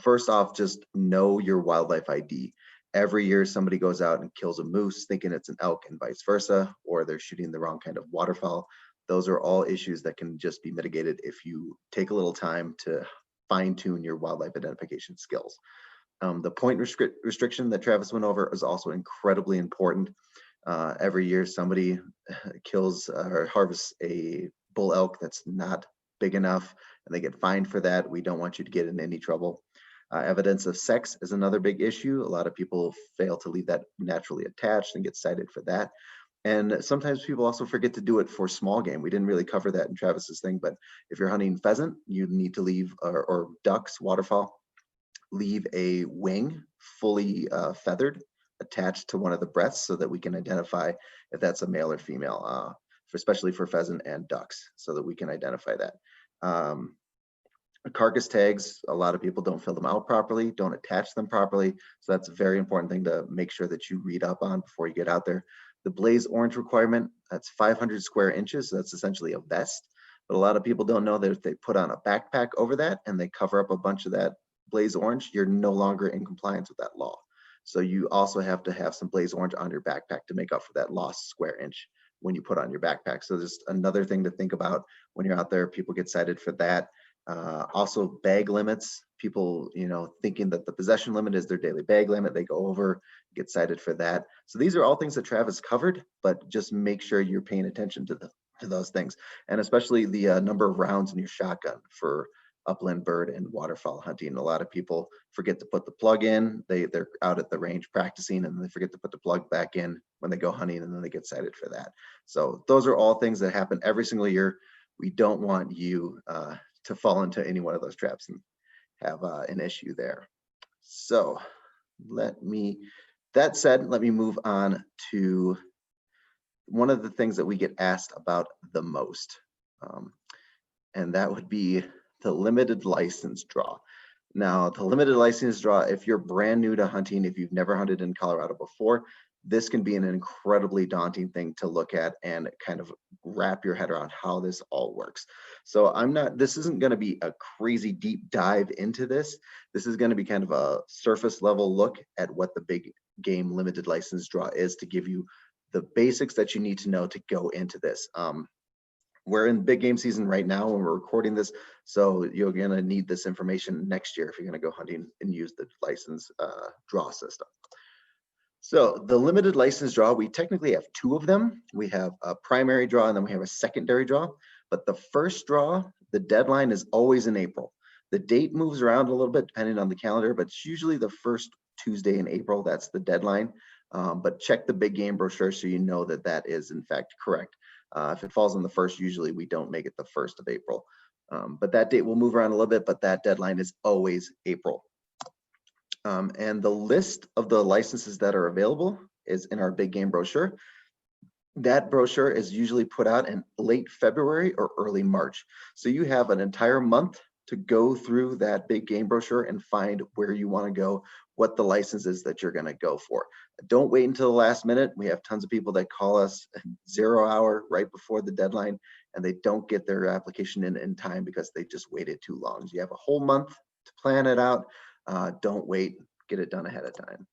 First off, just know your wildlife ID. Every year somebody goes out and kills a moose thinking it's an elk and vice versa, or they're shooting the wrong kind of waterfowl. Those are all issues that can just be mitigated if you take a little time to fine tune your wildlife identification skills. The point restriction that Travis went over is also incredibly important. Every year somebody kills or harvests a bull elk that's not big enough and they get fined for that. We don't want you to get in any trouble. Evidence of sex is another big issue. A lot of people fail to leave that naturally attached and get cited for that. And sometimes people also forget to do it for small game. We didn't really cover that in Travis's thing, but if you're hunting pheasant, you need to leave, or ducks, waterfowl, leave a wing fully feathered attached to one of the breasts so that we can identify if that's a male or female, especially for pheasant and ducks, so that we can identify that. Carcass tags, a lot of people don't fill them out properly, don't attach them properly. So that's a very important thing to make sure that you read up on before you get out there. The blaze orange requirement, that's 500 square inches. So that's essentially a vest. But a lot of people don't know that if they put on a backpack over that and they cover up a bunch of that blaze orange, you're no longer in compliance with that law. So you also have to have some blaze orange on your backpack to make up for that lost square inch when you put on your backpack. So there's another thing to think about when you're out there. People get cited for that. Also bag limits, people, thinking that the possession limit is their daily bag limit, they go over, get cited for that. So these are all things that Travis covered, but just make sure you're paying attention to those things, and especially the number of rounds in your shotgun for upland bird and waterfowl hunting. A lot of people forget to put the plug in. They're out at the range practicing and they forget to put the plug back in when they go hunting, and then they get cited for that. So those are all things that happen every single year. We don't want you to fall into any one of those traps and have an issue there. So that said, let me move on to one of the things that we get asked about the most. And that would be the limited license draw. Now, the limited license draw, if you're brand new to hunting, if you've never hunted in Colorado before, this can be an incredibly daunting thing to look at and kind of wrap your head around how this all works. So this isn't going to be a crazy deep dive into this. This is going to be kind of a surface level look at what the big game limited license draw is, to give you the basics that you need to know to go into this. We're in big game season right now when we're recording this, so you're going to need this information next year if you're going to go hunting and use the license draw system. So the limited license draw, we technically have two of them. We have a primary draw and then we have a secondary draw. But the first draw, the deadline is always in April. The date moves around a little bit depending on the calendar, but it's usually the first Tuesday in April. That's the deadline. But check the big game brochure so you know that that is in fact correct. If it falls on the first, usually we don't make it the 1st of April. But that date will move around a little bit, but that deadline is always April. And the list of the licenses that are available is in our big game brochure. That brochure is usually put out in late February or early March. So you have an entire month to go through that big game brochure and find where you want to go, what the licenses that you're going to go for. Don't wait until the last minute. We have tons of people that call us 0 hour right before the deadline, and they don't get their application in time because they just waited too long. So you have a whole month to plan it out. Don't wait, get it done ahead of time.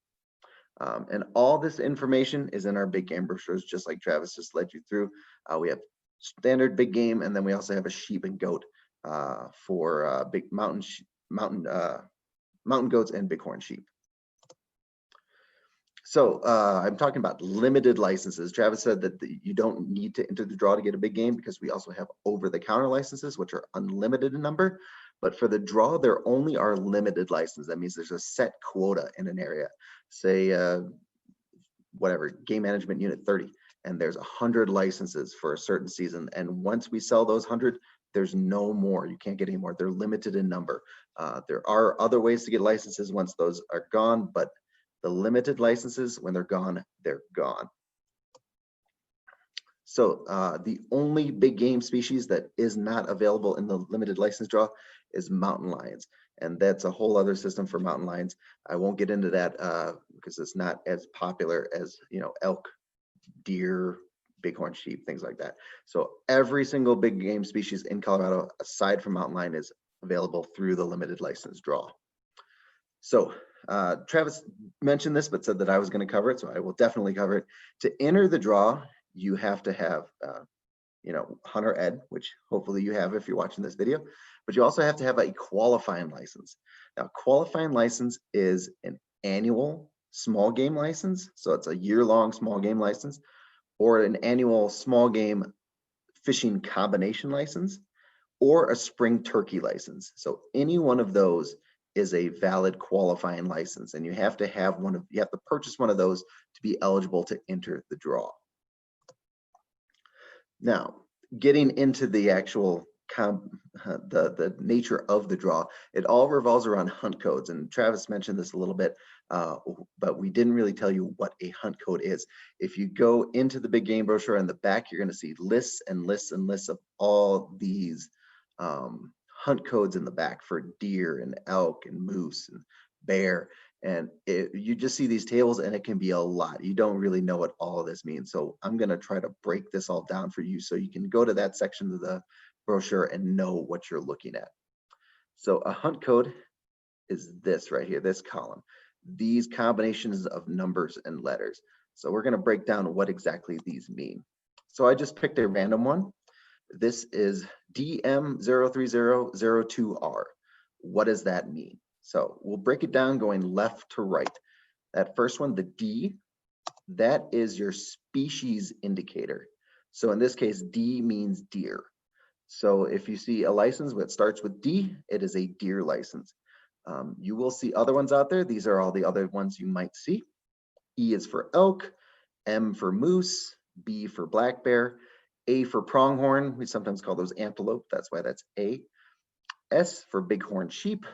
And all this information is in our big game brochures, just like Travis just led you through. We have standard big game, and then we also have a sheep and goat for big mountain goats and bighorn sheep. So I'm talking about limited licenses. Travis said that you don't need to enter the draw to get a big game because we also have over-the-counter licenses, which are unlimited in number. But for the draw, there only are limited licenses. That means there's a set quota in an area. Say, whatever, Game Management Unit 30, and there's 100 licenses for a certain season. And once we sell those 100, there's no more. You can't get any more. They're limited in number. There are other ways to get licenses once those are gone, but the limited licenses, when they're gone, they're gone. So the only big game species that is not available in the limited license draw is mountain lions. And that's a whole other system for mountain lions. I won't get into that because it's not as popular as, elk, deer, bighorn sheep, things like that. So every single big game species in Colorado, aside from mountain lion, is available through the limited license draw. So Travis mentioned this, but said that I was going to cover it, so I will definitely cover it. To enter the draw, you have to have hunter ed, which hopefully you have if you're watching this video, but you also have to have a qualifying license. Now, qualifying license is an annual small game license. So it's a year-long small game license, or an annual small game fishing combination license, or a spring turkey license. So any one of those is a valid qualifying license, and you have to purchase one of those to be eligible to enter the draw. Now, getting into the actual the nature of the draw, it all revolves around hunt codes, and Travis mentioned this a little bit, but we didn't really tell you what a hunt code is. If you go into the big game brochure in the back, you're going to see lists and lists and lists of all these hunt codes in the back for deer and elk and moose and bear. And you just see these tables, and it can be a lot. You don't really know what all of this means. So I'm going to try to break this all down for you so you can go to that section of the brochure and know what you're looking at. So a hunt code is this right here, this column, these combinations of numbers and letters. So we're going to break down what exactly these mean. So I just picked a random one. This is DM03002R. What does that mean? So we'll break it down going left to right. That first one, the D, that is your species indicator. So in this case, D means deer. So if you see a license that starts with D, it is a deer license. You will see other ones out there. These are all the other ones you might see. E is for elk, M for moose, B for black bear, A for pronghorn. We sometimes call those antelope. That's why that's A. S for bighorn sheep,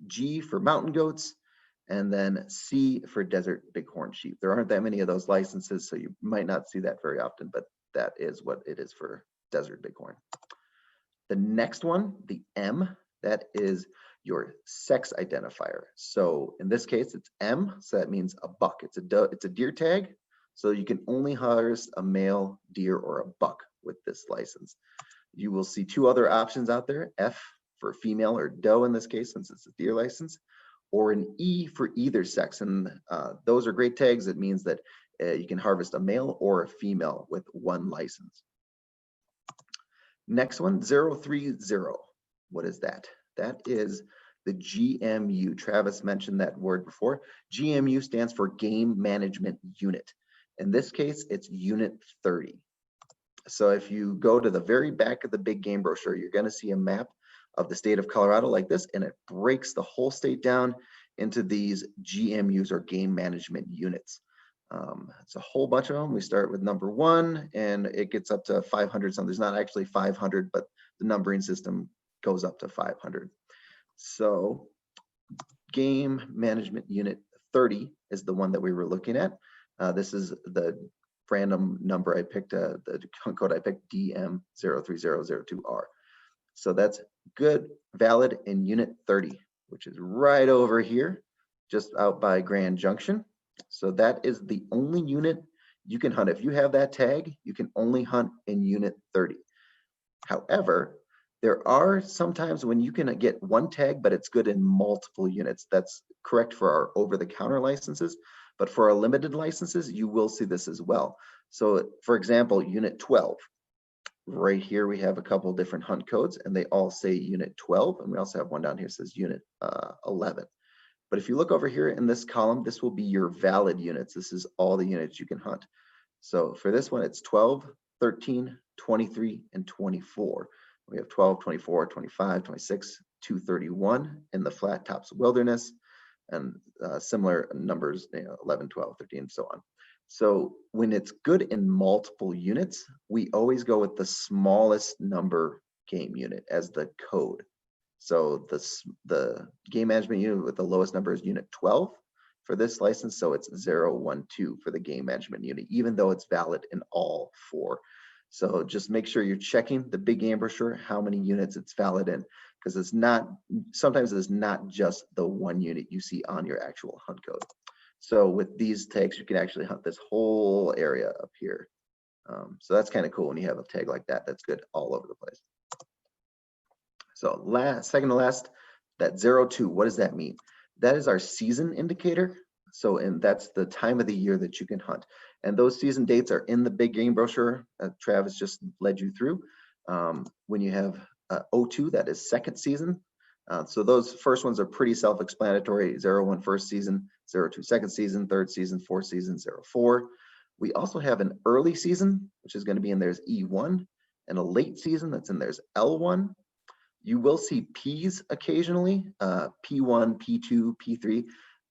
G for mountain goats, and then C for desert bighorn sheep. There aren't that many of those licenses, so you might not see that very often, but that is what it is for desert bighorn. The next one, the M, that is your sex identifier. So in this case, it's M, so that means a buck. It's a deer tag, so you can only harvest a male deer or a buck with this license. You will see two other options out there, F for female or doe in this case, since it's a deer license, or an E for either sex. And those are great tags. It means that you can harvest a male or a female with one license. Next one, 030. What is that? That is the GMU. Travis mentioned that word before. GMU stands for Game Management Unit. In this case, it's Unit 30. So if you go to the very back of the big game brochure, you're going to see a map of the state of Colorado like this, and it breaks the whole state down into these GMUs, or Game Management Units. It's a whole bunch of them. We start with number 1, and it gets up to 500 something. There's not actually 500, but the numbering system goes up to 500. So Game Management Unit 30 is the one that we were looking at. This is the random number I picked, the hunt code I picked, DM03002R. So that's good, valid in Unit 30, which is right over here, just out by Grand Junction. So that is the only unit you can hunt. If you have that tag, you can only hunt in Unit 30. However, there are sometimes when you can get one tag, but it's good in multiple units. That's correct for our over-the-counter licenses, but for our limited licenses, you will see this as well. So for example, Unit 12. Right here, we have a couple different hunt codes, and they all say Unit 12, and we also have one down here that says Unit 11. But if you look over here in this column, this will be your valid units. This is all the units you can hunt. So for this one, it's 12, 13, 23, and 24. We have 12, 24, 25, 26, 231 in the Flat Tops Wilderness, and similar numbers, 11, 12, 13, and so on. So when it's good in multiple units, we always go with the smallest number game unit as the code. So the game management unit with the lowest number is Unit 12 for this license. So it's 012 for the game management unit, even though it's valid in all 4. So just make sure you're checking the big game brochure, how many units it's valid in, because it's not, sometimes it's not just the one unit you see on your actual hunt code. So with these tags, you can actually hunt this whole area up here. So that's kind of cool when you have a tag like that. That's good all over the place. So second to last, that 02, what does that mean? That is our season indicator. So, and that's the time of the year that you can hunt. And those season dates are in the big game brochure Travis just led you through. When you have 02, that is second season. So those first ones are pretty self-explanatory. 01 first season, 02 second season, third season, fourth season, 04. We also have an early season, which is going to be in there's E1, and a late season that's in there's L1. You will see Ps occasionally, P1, P2, P3.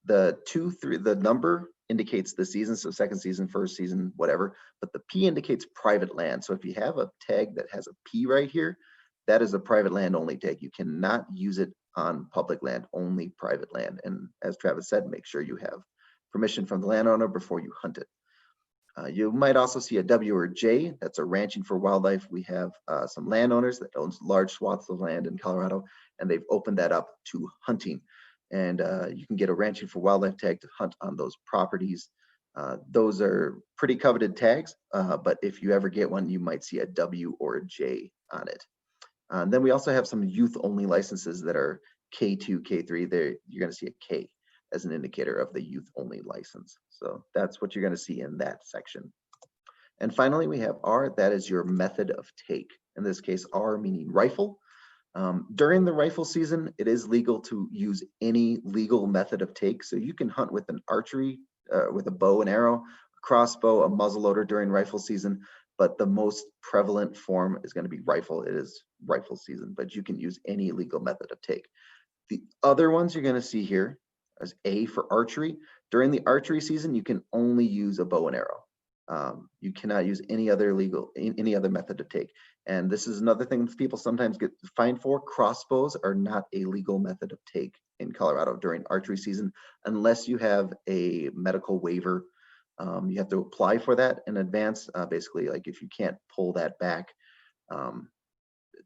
The 2, 3, the number indicates the season, so second season, first season, whatever, but the P indicates private land. So if you have a tag that has a P right here, that is a private land only tag. You cannot use it on public land, only private land. And as Travis said, make sure you have permission from the landowner before you hunt it. You might also see a W or J, that's a ranching for wildlife. We have some landowners that own large swaths of land in Colorado, and they've opened that up to hunting. And you can get a ranching for wildlife tag to hunt on those properties. Those are pretty coveted tags, but if you ever get one, you might see a W or a J on it. Then we also have some youth only licenses that are K2, K3. There you're going to see a K as an indicator of the youth only license. So that's what you're going to see in that section. And finally, we have R, that is your method of take. In this case, R meaning rifle. During the rifle season, it is legal to use any legal method of take. So you can hunt with an archery, with a bow and arrow, a crossbow, a muzzleloader during rifle season, but the most prevalent form is going to be rifle. It is rifle season, but you can use any legal method of take. The other ones you're going to see here is A for archery. During the archery season, you can only use a bow and arrow. You cannot use any other method of take. And this is another thing that people sometimes get fined for. Crossbows are not a legal method of take in Colorado during archery season, unless you have a medical waiver. You have to apply for that in advance. Basically, like if you can't pull that back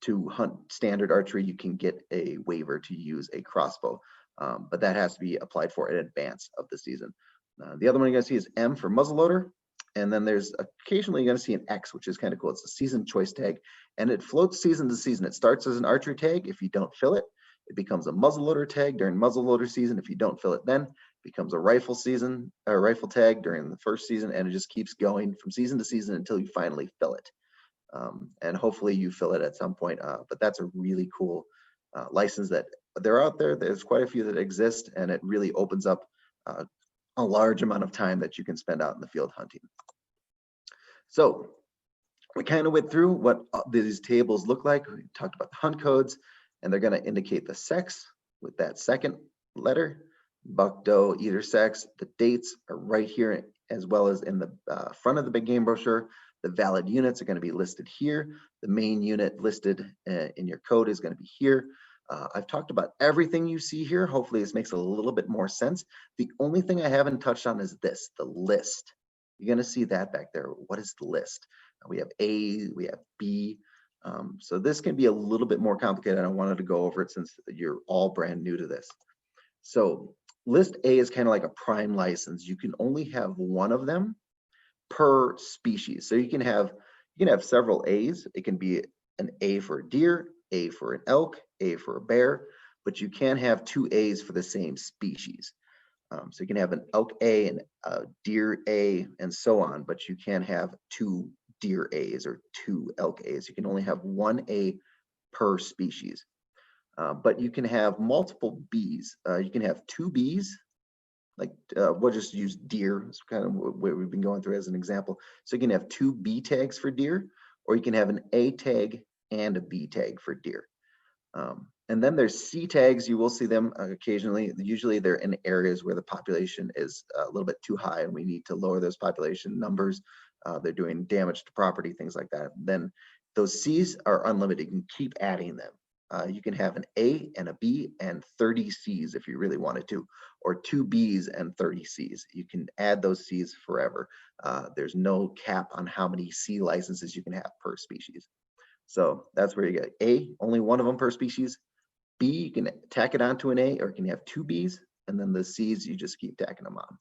to hunt standard archery, you can get a waiver to use a crossbow. But that has to be applied for in advance of the season. The other one you're going to see is M for muzzleloader. And then there's occasionally you're going to see an X, which is kind of cool. It's a season choice tag, and it floats season to season. It starts as an archery tag. If you don't fill it, it becomes a muzzleloader tag during muzzleloader season. If you don't fill it, then it becomes a rifle season or rifle tag during the first season, and it just keeps going from season to season until you finally fill it. And hopefully you fill it at some point. But that's a really cool license that they're out there. There's quite a few that exist, and it really opens up a large amount of time that you can spend out in the field hunting. So we kind of went through what these tables look like. We talked about the hunt codes, and they're going to indicate the sex with that second letter, buck, doe, either sex. The dates are right here, as well as in the front of the big game brochure. The valid units are going to be listed here. The main unit listed in your code is going to be here. I've talked about everything you see here. Hopefully this makes a little bit more sense. The only thing I haven't touched on is this, the list. You're going to see that back there. What is the list? We have A, we have B. So this can be a little bit more complicated. I wanted to go over it since you're all brand new to this. So list A is kind of like a prime license. You can only have one of them per species. So you can have several A's. It can be an A for a deer, A for an elk, A for a bear, but you can't have two A's for the same species. So you can have an elk A and a deer A and so on, but you can't have two deer A's or two elk A's. You can only have one A per species. But you can have multiple B's. You can have two B's, like we'll just use deer. It's kind of what we've been going through as an example. So you can have two B tags for deer, or you can have an A tag and a B tag for deer. And then there's C tags. You will see them occasionally. Usually they're in areas where the population is a little bit too high and we need to lower those population numbers. They're doing damage to property, things like that. Then those C's are unlimited. You can keep adding them. You can have an A and a B and 30 C's if you really wanted to, or two B's and 30 C's. You can add those C's forever. There's no cap on how many C licenses you can have per species. So that's where you get A, only one of them per species. B, you can tack it onto an A, or you can have two B's, and then the C's, you just keep tacking them on.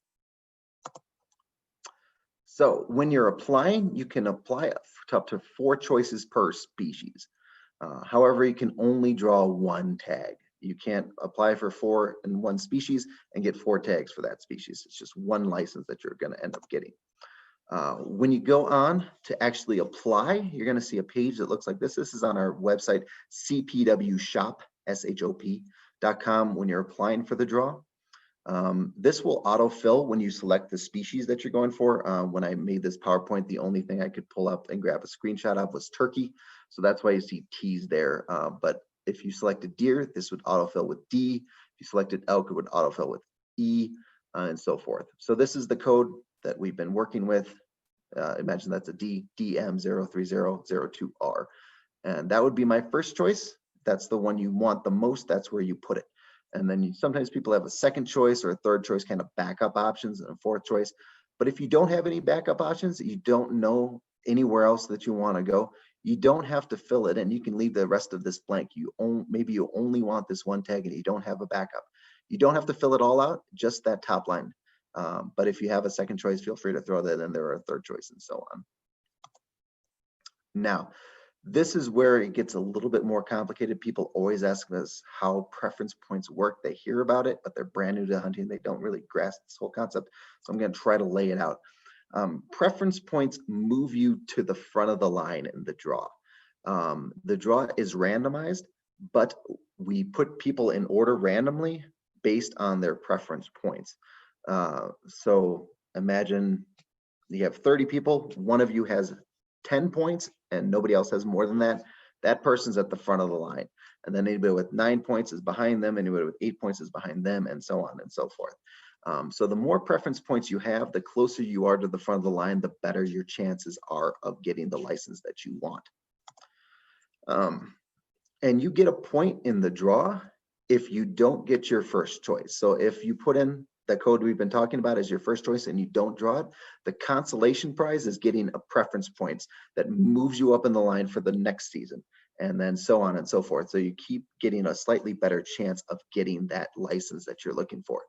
So when you're applying, you can apply up to 4 choices per species. However, you can only draw one tag. You can't apply for 4 in one species and get 4 tags for that species. It's just one license that you're going to end up getting. When you go on to actually apply, you're going to see a page that looks like this. This is on our website, cpwshop.com, when you're applying for the draw. This will autofill when you select the species that you're going for. When I made this PowerPoint, the only thing I could pull up and grab a screenshot of was turkey. So that's why you see T's there. But if you selected deer, this would autofill with D. If you selected elk, it would autofill with E, and so forth. So this is the code that we've been working with. Imagine that's a DM03002R. And that would be my first choice. That's the one you want the most. That's where you put it. And then sometimes people have a second choice or a third choice, kind of backup options, and a fourth choice. But if you don't have any backup options, you don't know anywhere else that you want to go, you don't have to fill it in. You can leave the rest of this blank. Maybe you only want this one tag and you don't have a backup. You don't have to fill it all out, just that top line. But if you have a second choice, feel free to throw that in there, or a third choice, and so on. Now, this is where it gets a little bit more complicated. People always ask us how preference points work. They hear about it, but they're brand new to hunting. They don't really grasp this whole concept. So I'm going to try to lay it out. Preference points move you to the front of the line in the draw. The draw is randomized, but we put people in order randomly based on their preference points. So imagine you have 30 people, one of you has 10 points and nobody else has more than that. That person's at the front of the line. And then anybody with 9 points is behind them, anybody with 8 points is behind them, and so on and so forth. So the more preference points you have, the closer you are to the front of the line, the better your chances are of getting the license that you want. And you get a point in the draw if you don't get your first choice. So if you put in the code we've been talking about as your first choice and you don't draw it, the consolation prize is getting a preference points that moves you up in the line for the next season, and then so on and so forth. So you keep getting a slightly better chance of getting that license that you're looking for.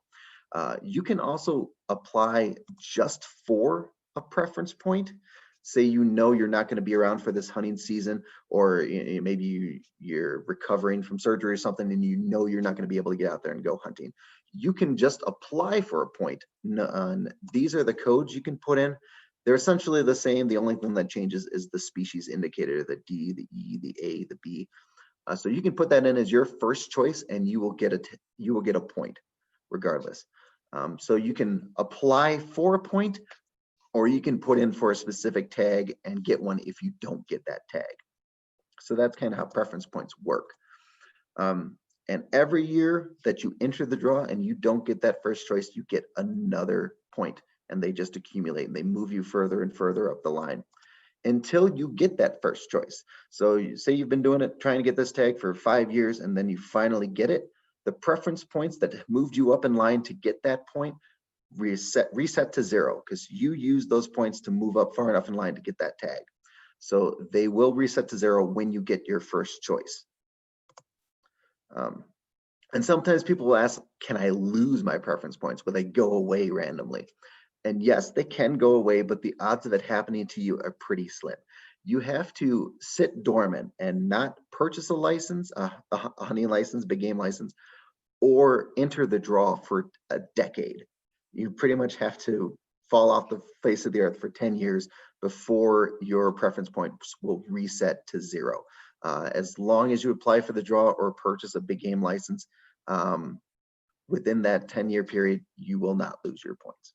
You can also apply just for a preference point. Say you know you're not going to be around for this hunting season, or maybe you're recovering from surgery or something and you know you're not going to be able to get out there and go hunting. You can just apply for a point. These are the codes you can put in. They're essentially the same. The only thing that changes is the species indicator, the D, the E, the A, the B. So you can put that in as your first choice and you will get a point regardless. So you can apply for a point, or you can put in for a specific tag and get one if you don't get that tag. So that's kind of how preference points work. And every year that you enter the draw and you don't get that first choice, you get another point, and they just accumulate and they move you further and further up the line until you get that first choice. So you say you've been doing it, trying to get this tag for 5 years, and then you finally get it. The preference points that moved you up in line to get that point reset to 0, because you use those points to move up far enough in line to get that tag. So they will reset to 0 when you get your first choice. And sometimes people will ask, can I lose my preference points? Will they go away randomly? And yes, they can go away, but the odds of it happening to you are pretty slim. You have to sit dormant and not purchase a license, a hunting license, big game license, or enter the draw for a decade. You pretty much have to fall off the face of the earth for 10 years before your preference points will reset to 0. As long as you apply for the draw or purchase a big game license, within that 10-year period, you will not lose your points.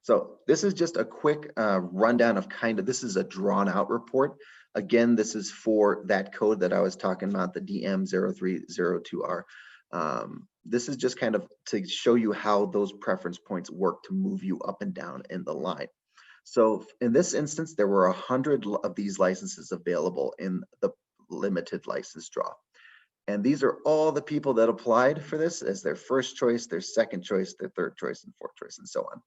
So this is just a quick rundown of this is a drawn out report. Again, this is for that code that I was talking about, the DM0302R. This is just kind of to show you how those preference points work to move you up and down in the line. So in this instance, there were 100 of these licenses available in the limited license draw. And these are all the people that applied for this as their first choice, their second choice, their third choice, and fourth choice, and so on.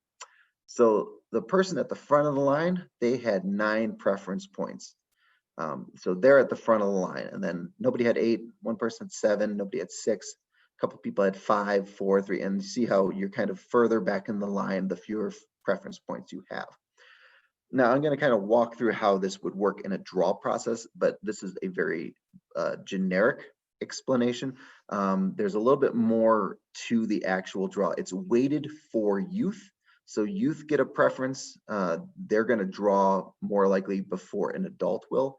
So the person at the front of the line, they had 9 preference points. So they're at the front of the line. And then nobody had 8, one person had 7, nobody had 6, a couple people had 5, 4, 3, and you see how you're kind of further back in the line, the fewer preference points you have. Now I'm going to kind of walk through how this would work in a draw process, but this is a very generic explanation. There's a little bit more to the actual draw. It's weighted for youth. So youth get a preference. They're going to draw more likely before an adult will.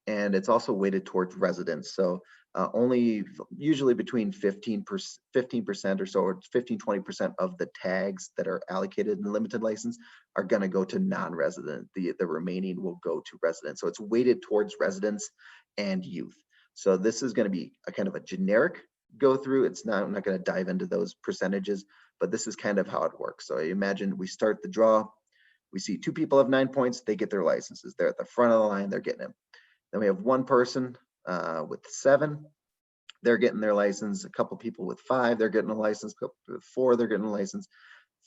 And it's also weighted towards residents. So only usually between 15% or so, or 15-20% of the tags that are allocated in limited license are going to go to non-resident. The remaining will go to residents. So it's weighted towards residents and youth. So this is going to be a kind of a generic go through. It's not, I'm not going to dive into those percentages, but this is kind of how it works. So I imagine we start the draw. We see 2 people have 9 points. They get their licenses. They're at the front of the line. They're getting them. Then we have 1 person with 7. They're getting their license. A couple people with 5, they're getting a license. A couple with 4, they're getting a license.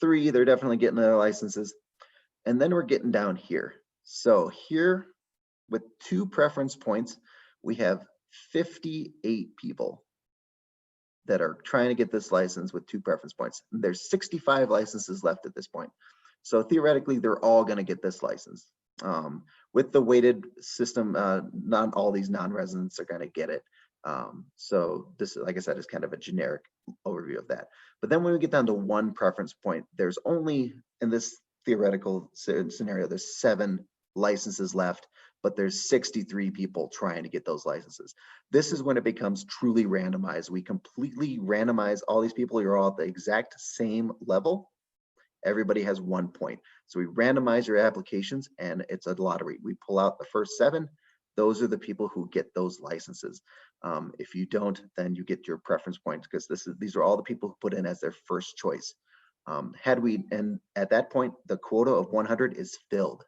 3, they're definitely getting their licenses. And then we're getting down here. So here with 2 preference points, we have 58 people that are trying to get this license with 2 preference points. And there's 65 licenses left at this point. So theoretically, they're all going to get this license. With the weighted system, not all these non-residents are going to get it. So this, like I said, is kind of a generic overview of that. But then when we get down to 1 preference point, there's only, in this theoretical scenario, there's 7 licenses left, but there's 63 people trying to get those licenses. This is when it becomes truly randomized. We completely randomize all these people. You're all at the exact same level. Everybody has 1 point. So we randomize your applications and it's a lottery. We pull out the first 7. Those are the people who get those licenses. If you don't, then you get your preference points, because these are all the people who put in as their first choice. And at that point, the quota of 100 is filled.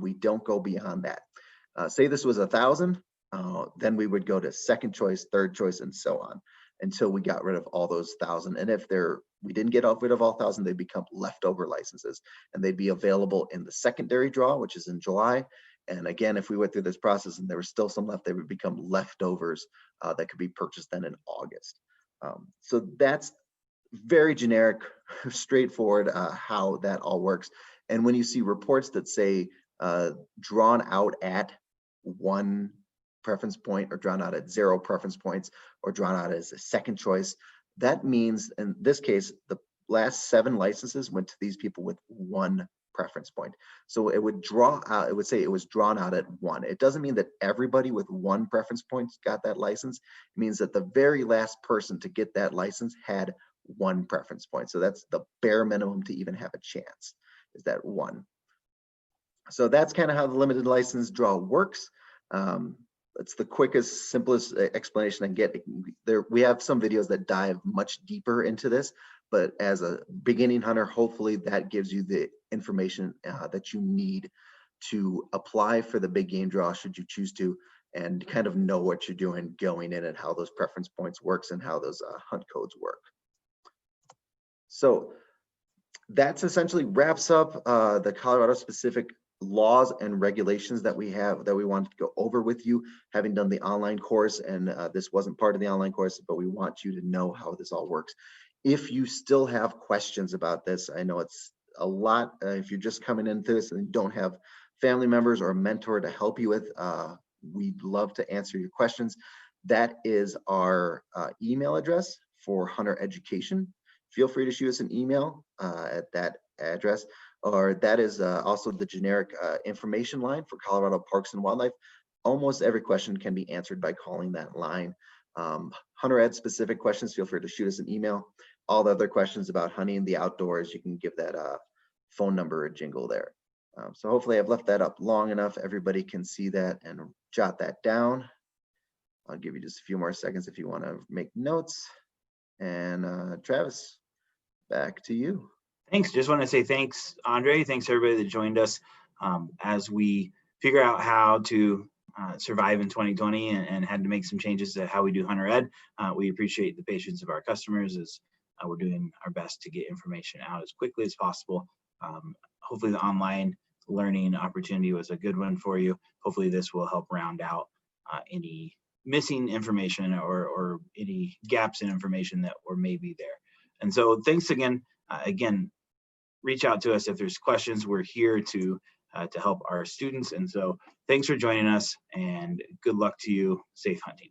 We don't go beyond that. Say this was 1,000, then we would go to second choice, third choice, and so on, until we got rid of all those 1,000. And if we didn't get rid of all 1,000, they become leftover licenses, and they'd be available in the secondary draw, which is in July. And again, if we went through this process and there was still some left, they would become leftovers that could be purchased then in August. So that's very generic, straightforward how that all works. And when you see reports that say drawn out at 1 preference point, or drawn out at 0 preference points, or drawn out as a second choice, that means in this case, the last 7 licenses went to these people with 1 preference point. So it would draw out, it would say it was drawn out at 1. It doesn't mean that everybody with 1 preference point got that license. It means that the very last person to get that license had 1 preference point. So that's the bare minimum to even have a chance, is that 1. So that's kind of how the limited license draw works. It's the quickest, simplest explanation I can get. We have some videos that dive much deeper into this, but as a beginning hunter, hopefully that gives you the information that you need to apply for the big game draw, should you choose to, and kind of know what you're doing going in and how those preference points works and how those hunt codes work. So that's essentially wraps up the Colorado specific laws and regulations that we have, that we wanted to go over with you, having done the online course. And this wasn't part of the online course, but we want you to know how this all works. If you still have questions about this, I know it's a lot. If you're just coming into this and don't have family members or a mentor to help you with, we'd love to answer your questions. That is our email address for hunter education. Feel free to shoot us an email at that address, or that is also the generic information line for Colorado Parks and Wildlife. Almost every question can be answered by calling that line. Hunter ed specific questions, feel free to shoot us an email. All the other questions about hunting in the outdoors, you can give that phone number a jingle there. So hopefully I've left that up long enough. Everybody can see that and jot that down. I'll give you just a few more seconds if you want to make notes. And Travis, back to you. Thanks. Just want to say thanks, Andre. Thanks everybody that joined us as we figure out how to survive in 2020 and had to make some changes to how we do hunter ed. We appreciate the patience of our customers as we're doing our best to get information out as quickly as possible. Hopefully the online learning opportunity was a good one for you. Hopefully this will help round out any missing information or any gaps in information that were maybe there. And so thanks again. Again, reach out to us if there's questions. We're here to help our students. And so thanks for joining us, and good luck to you. Safe hunting.